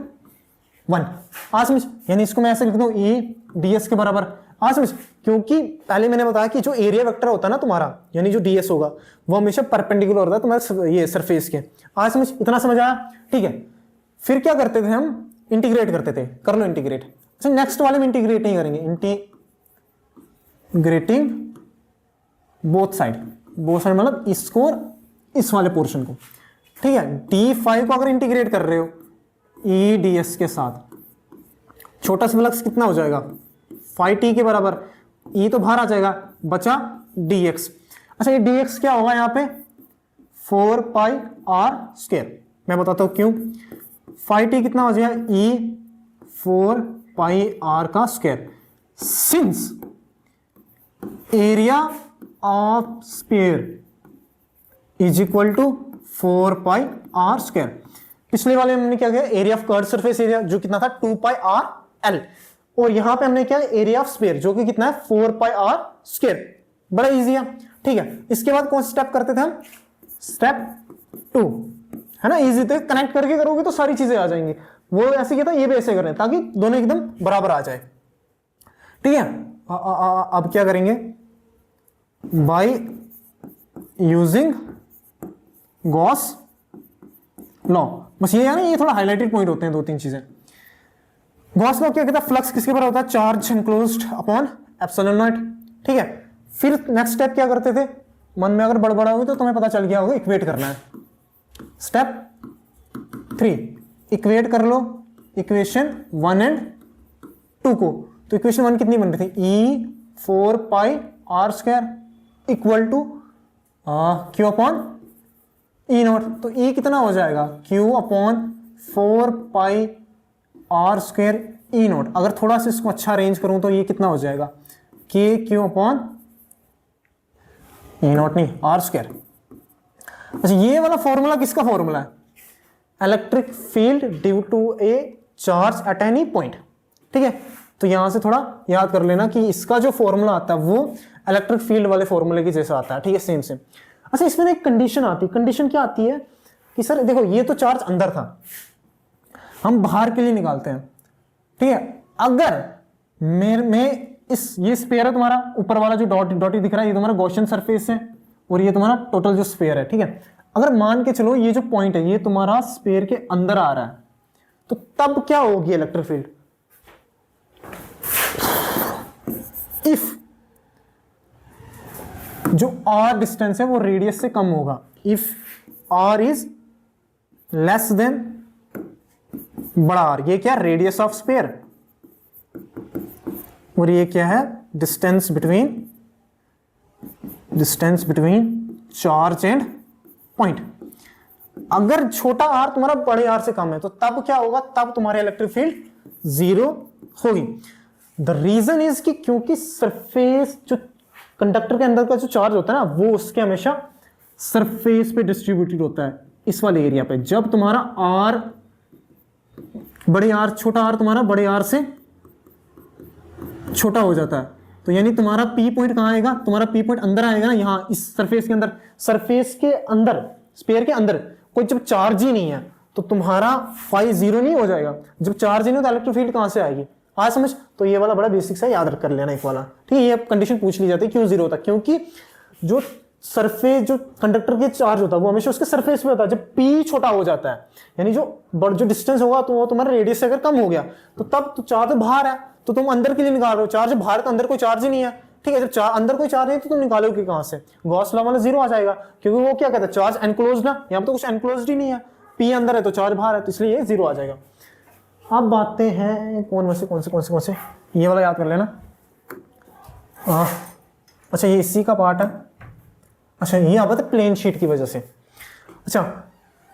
1। आज समझ, यानी इसको मैं ऐसे लिख दूं, E ds के बराबर। आज समझ, क्योंकि पहले मैंने बताया कि जो एरिया वेक्टर होता है ना तुम्हारा, यानी जो ds होगा वो हमेशा परपेंडिकुलर होता है तुम्हारे ये सरफेस के। आज समझ, इतना समझ आया, ठीक है। फिर क्या करते थे हम, इंटीग्रेट करते थे, कर लो इंटीग्रेट। अच्छा, नेक्स्ट वाले में इंटीग्रेट नहीं करेंगे, इंटीग्रेटिंग बोथ साइड मतलब इसको और इस वाले पोर्शन को, ठीक है। d5 को अगर इंटीग्रेट कर रहे हो E ds के साथ, छोटा सा फ्लक्स कितना हो जाएगा, phi t के बराबर, E तो बाहर आ जाएगा, बचा dx। अच्छा, ये dx क्या होगा यहाँ पे, 4 pi r स्क्वायर। मैं बताता हूँ क्यों, phi t कितना हो जाएगा, E 4 pi r का square, since area of sphere is equal to 4 pi R square. पिछले वाले में हमने क्या किया, area of curve surface area जो कितना था 2 पाई आर एल, और यहां पे हमने क्या, एरिया ऑफ स्फीयर जो कि कितना है 4 पाई आर स्क्वायर। बड़ा इजी है, ठीक है। इसके बाद कौन सा स्टेप करते थे हम, स्टेप 2, है ना, इजी थे, कनेक्ट करके करोगे तो सारी चीजें आ जाएंगी। वो ऐसे किया था, ये भी ऐसे कर रहे हैं ताकि दोनों एकदम बराबर आ जाए, ठीक है। अब क्या करेंगे, बाय यूजिंग गॉस लॉ, बस ये है ना, ये थोड़ा हाईलाइटेड पॉइंट होते हैं, दो तीन चीजें। गॉस लॉ क्या कहता है, फ्लक्स किसके बराबर होता है, charge enclosed upon epsilon not, ठीक है। फिर नेक्स्ट स्टेप क्या करते थे, मन में अगर बड़बड़ा हुई तो तुम्हें पता चल गया होगा, इक्वेट करना है। स्टेप 3, इक्वेट कर लो इक्वेशन 1 एंड 2 को। तो इक्वेशन 1 कितनी बन रही थी, E 4 pi R square equal to Q upon E naught. तो E कितना हो जाएगा, Q upon 4 pi R square E naught. अगर थोड़ा सा इसको अच्छा अरेंज करूं तो ये कितना हो जाएगा, K Q upon E naught, नहीं आर स्क्वायर। अच्छा, ये वाला फॉर्मूला किसका फॉर्मूला है, electric field due to a charge at any point, ठीक है। तो यहां से थोड़ा याद कर लेना कि इसका जो फॉर्मूला आता है वो इलेक्ट्रिक फील्ड वाले फॉर्मूले की जैसा आता है, ठीक है, सेम सेम। अच्छा, इसमें एक कंडीशन आती है, कंडीशन क्या आती है कि सर देखो ये तो चार्ज अंदर था, हम बाहर के लिए निकालते हैं, ठीक है। अगर मैं ये स्फीयर है तुम्हारा, ऊपर वाला जो डॉट दिख रहा है ये तुम्हारा गॉसियन सरफेस है, और ये तुम्हारा टोटल जो स्फीयर है, ठीक है। अगर मान के चलो ये जो पॉइंट है ये तुम्हारा स्फीयर के अंदर आ रहा है, तो तब क्या होगी इलेक्ट्रिक फील्ड, इफ जो r डिस्टेंस है वो रेडियस से कम होगा, if r is less than बड़ा R, ये क्या, रेडियस ऑफ स्फीयर, और ये क्या है, distance between charge and point. अगर छोटा r तुम्हारा बड़े R से कम है तो तब क्या होगा, तब तुम्हारी इलेक्ट्रिक फील्ड 0 होगी। द रीजन इज कि क्योंकि सरफेस जो कंडक्टर के अंदर का जो चार्ज होता है ना वो उसके हमेशा सरफेस पे डिस्ट्रीब्यूटेड होता है, इस वाले एरिया पे। जब तुम्हारा R बड़े R, छोटा r तुम्हारा बड़े R से छोटा हो जाता है, तो यानी तुम्हारा P पॉइंट कहां आएगा, तुम्हारा P पॉइंट अंदर आएगा ना, यहां इस सरफेस के अंदर, सरफेस के अंदर स्फीयर के अंदर कोई जब चार्ज ही नहीं है तो तुम्हारा फाई जीरो नहीं हो जाएगा। जब चार्ज नहीं हो तो इलेक्ट्रिक फील्ड कहां से आएगी, आज समझ। तो ये वाला बड़ा बेसिक सा याद कर लेना एक वाला, ठीक है। ये कंडीशन पूछ ली जाती है क्यों जीरो होता है, क्योंकि जो सरफेस जो कंडक्टर के चार्ज होता है वो हमेशा उसके सरफेस पे होता है। जब पी छोटा हो जाता है यानी जो डिस्टेंस होगा तो वो तुम्हारा रेडियस से अगर कम हो गया तो तब तो चार्ज बाहर है, तो तुम अंदर के लिए निकाल रहे हो चार्ज, बाहर का अंदर कोई चार्ज ही नहीं है, ठीक है। जब अंदर कोई चार्ज नहीं तो तुम निकालोगे कहां से, गॉस लॉ वाला जीरो आ जाएगा, क्योंकि वो क्या कहता है चार्ज एनक्लोज्ड ना, यहाँ पे तो कुछ एनक्लोज्ड ही नहीं है, पी अंदर है तो चार्ज बाहर है, तो इसलिए ये जीरो आ जाएगा। अब बातें हैं कौन से ये वाला याद कर लेना। अच्छा ये इसी का पार्ट है। अच्छा ये आता है प्लेन शीट की वजह से। अच्छा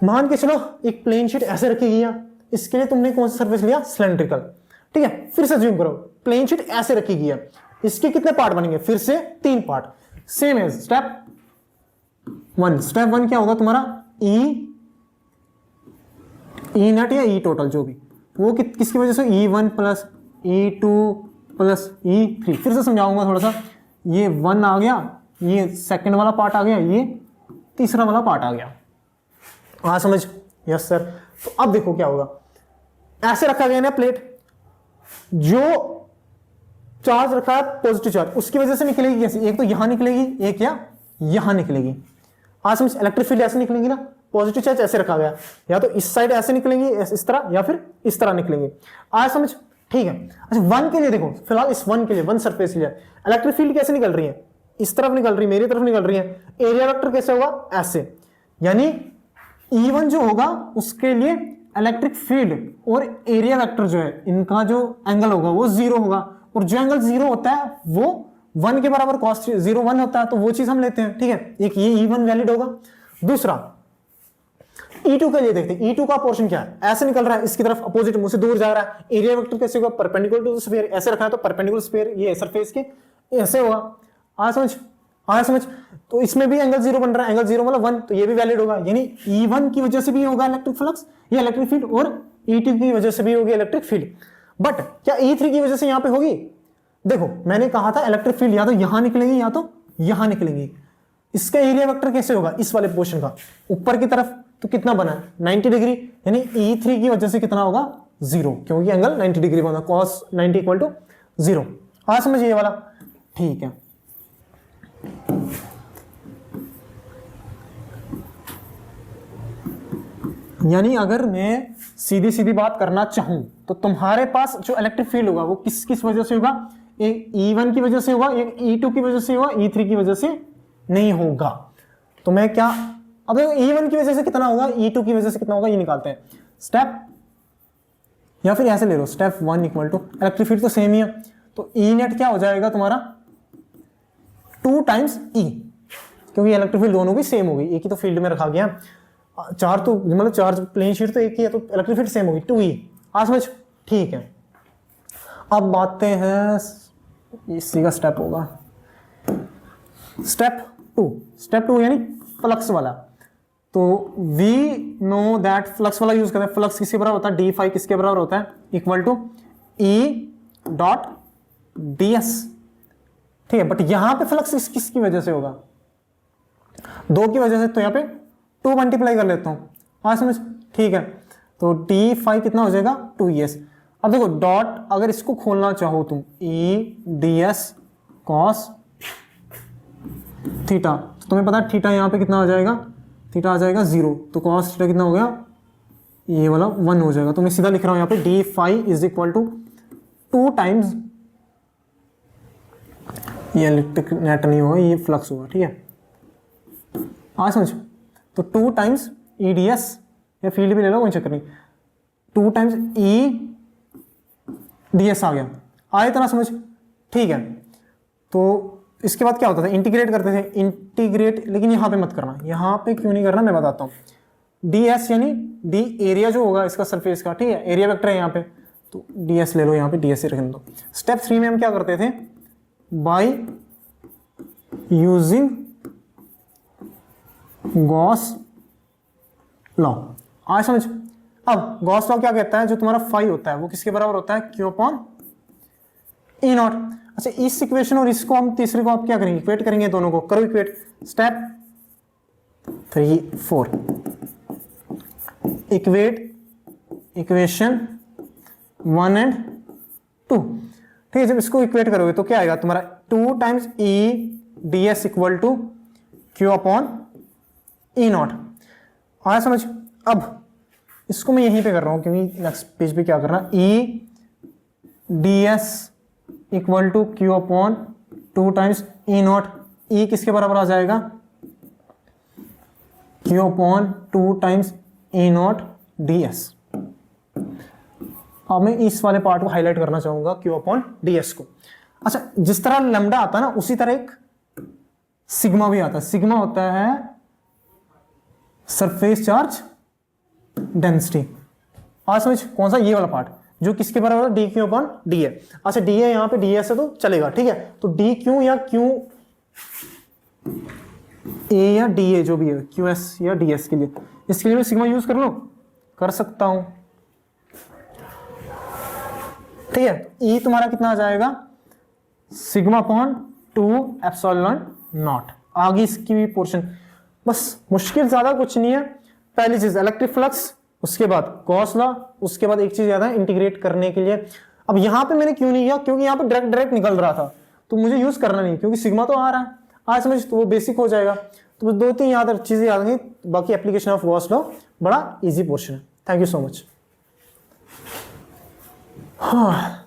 मान के चलो एक प्लेन शीट ऐसे रखी गई है, इसके लिए तुमने कौन सा सरफेस लिया, सिलेंड्रिकल, ठीक है। फिर से ज़ूम करो, प्लेन शीट ऐसे रखी गई है, इसके कितने पार्ट बनेंगे, फिर से 3 part, same as step 1। Step 1 क्या होगा तुम्हारा, ई नेट या ई टोटल जो भी, वो किसकी वजह से, E1 plus E2 plus E3। फिर से समझाऊंगा थोड़ा सा, ये 1 आ गया, ये सेकंड वाला पार्ट आ गया, ये तीसरा वाला पार्ट आ गया। हाँ समझ, यस सर। तो अब देखो क्या होगा, ऐसे रखा गया ना प्लेट, जो चार्ज रखा है पॉजिटिव चार्ज, उसकी वजह से निकलेगी कैसे, एक तो यहां निकलेगी, एक या यहां निकलेगी। आज समझ, इलेक्ट्रिक फील्ड ऐसे निकलेगी ना, पॉजिटिव चार्ज ऐसे रखा गया, या तो इस साइड ऐसे निकलेंगी इस तरह, या फिर इस तरह निकलेंगे। आज समझ, ठीक है। अच्छा 1 के लिए देखो, फिलहाल इस 1 के लिए, 1 सरफेस के लिए इलेक्ट्रिक फील्ड कैसे निकल रही है, इस तरफ निकल रही है, मेरी तरफ निकल रही है। एरिया वेक्टर कैसे होगा, ऐसे, यानी E1 जो होगा उसके लिए इलेक्ट्रिक फील्ड और एरिया वेक्टर जो है इनका जो एंगल होगा वो 0 होगा, और जो एंगल 0 होता है वो 1 के बराबर cos 0 1 होता है, तो वो चीज हम लेते हैं, ठीक है। एक ये E1 वैलिड होगा। दूसरा E2 के लिए देखते हैं, E2 का पोर्शन क्या है, ऐसे निकल रहा है, इसकी तरफ अपोजिट मुंह से दूर जा रहा है। एरिया वेक्टर कैसे होगा, परपेंडिकुलर टू द स्फीयर, ऐसे रखा है तो परपेंडिकुलर स्फीयर ये सरफेस के ऐसे होगा। आ समझ। तो इसमें भी एंगल 0 बन रहा है, एंगल 0 मतलब 1, तो ये भी वैलिड होगा, यानी E1 की वजह से भी होगा इलेक्ट्रिक फ्लक्स या इलेक्ट्रिक फील्ड, और E2 की वजह से भी होगी इलेक्ट्रिक फील्ड। बट क्या E3 की वजह से यहां पे होगी, देखो मैंने कहा था इलेक्ट्रिक फील्ड या तो यहां निकलेगी या तो यहां निकलेगी। इसका एरिया वेक्टर कैसे होगा, इस वाले पोर्शन का ऊपर की तरफ, तो कितना बना है 90 डिग्री, यानी E3 की वजह से कितना होगा 0, क्योंकि एंगल 90 डिग्री बना, cos 90 इक्वल टू 0। हाँ समझिए ये वाला, ठीक है। यानी अगर मैं सीधी सीधी बात करना चाहूं तो तुम्हारे पास जो इलेक्ट्रिक फील्ड होगा वो किस किस वजह से होगा, एक E1 की वजह से होगा, एक E2 की वजह से होगा, E3 की वजह से नहीं होगा। तो मैं क्या, अब E1 की वजह से कितना होगा, E2 की वजह से कितना होगा, ये निकालते हैं स्टेप, या फिर ऐसे ले लो step 1 equal to, electric field तो सेम ही है, तो E नेट क्या हो जाएगा तुम्हारा 2 टाइम्स E, क्योंकि इलेक्ट्रिक फील्ड दोनों भी सेम होगी, एक ही तो फील्ड में रखा गया, चार्ज तो मतलब चार्ज प्लेन शीट तो एक ही है, तो इलेक्ट्रिक फील्ड सेम होगी 2E। आज समझ, ठीक है। अब बातें हैं, इसी का स्टेप होगा स्टेप 2। स्टेप 2 यानी फ्लक्स वाला, तो वी नो दैट फ्लक्स वाला यूज करते हैं। फ्लक्स किसके बराबर होता है, डी फाई किसके बराबर होता है, equal to E dot D S, ठीक है। बट यहां पे फ्लक्स किसकी वजह से होगा, 2 की वजह से, तो यहां पे 2 मल्टीप्लाई कर लेता हूं, हाँ समझ, ठीक है। तो डी फाई कितना हो जाएगा 2es। अब देखो डॉट, अगर इसको खोलना चाहो तुम, ई डी एस कॉस थीटा, तो तुम्हें पता है थीटा यहाँ पे कितना आ जाएगा, थीटा आ जाएगा 0, तो कॉस थीटा कितना हो गया, ये वाला 1 हो जाएगा। तो मैं सीधा लिख रहा हूं यहाँ पे D phi is equal to 2 times, ये इलेक्ट्रिक नेट नहीं होगा, ये फ्लक्स होगा, ठीक है। हाँ समझ, तो 2 टाइम्स ई डी एस, या फील्ड भी ले लो कोई चक्कर नहीं, 2 टाइम्स ई डी एस आ गया, आए इतना समझ, ठीक है। तो इसके बाद क्या होता था, इंटीग्रेट करते थे, इंटीग्रेट, लेकिन यहाँ पे मत करना, यहाँ पे क्यों नहीं करना मैं बताता हूँ। डी एस यानी डी एरिया जो होगा इसका सरफेस का, ठीक है, एरिया वेक्टर है यहाँ पे, तो डी एस ले लो, यहाँ पे डी एस ही रखने दो। स्टेप 3 में हम क्या करते थे, बाय यूजिंग गॉस लॉ। आज समझ, अब गॉस लॉ क्या कहता है, जो तुम्हारा फाई होता है वो किसके बराबर होता है, क्यू अपॉन ई नॉट। अच्छा इस इक्वेशन और इसको हम तीसरे को आप क्या करेंगे, इक्वेट करेंगे, दोनों को करो इक्वेट। Step 3 4, equation 1 and 2। ठीक है, जब इसको इक्वेट करोगे तो क्या आएगा तुम्हारा 2 times E D S equal to Q upon E naught. आया समझ। अब इसको मैं यहीं पे कर रहा हूं क्योंकि नेक्स्ट पेज पे क्या करना, E D S equal to Q upon 2 times E naught. E किसके बराबर आ जाएगा, Q upon 2 times E naught D S. अब मैं इस वाले पार्ट को हाईलाइट करना चाहूंगा, क्यू अपॉन डी एस को। अच्छा, जिस तरह लैम्डा आता है ना उसी तरह एक सिग्मा भी आता है। सिग्मा होता है सरफेस चार्ज डेंसिटी। आज समझ कौन सा, ये वाला पार्ट जो किसके बराबर है, D Q upon D A. अच्छा डी ए यहां पे डी एस है तो चलेगा, ठीक है। तो डी क्यू या क्यू ए या डी ए जो भी है, क्यू एस या डी एस के लिए, इसके लिए मैं सिग्मा यूज कर लूं, कर सकता हूं, ठीक है। ई तुम्हारा कितना आ जाएगा, सिग्मा अपॉन 2 एप्सिलॉन नॉट। आगे इसकी भी पोर्शन, बस मुश्किल ज्यादा कुछ नहीं है। पहली चीज इलेक्ट्रिक फ्लक्स, उसके बाद गॉस लॉ, उसके बाद एक चीज याद है इंटीग्रेट करने के लिए। अब यहां पे मैंने क्यों नहीं किया, क्योंकि यहां पे डायरेक्ट निकल रहा था तो मुझे यूज करना नहीं, क्योंकि सिग्मा तो आ रहा है। आज समझ तो वो बेसिक हो जाएगा। तो 2-3 चीजें याद नहीं, बाकी एप्लीकेशन ऑफ गॉस लॉ बड़ा इजी पोर्शन है। Thank you so much. हाँ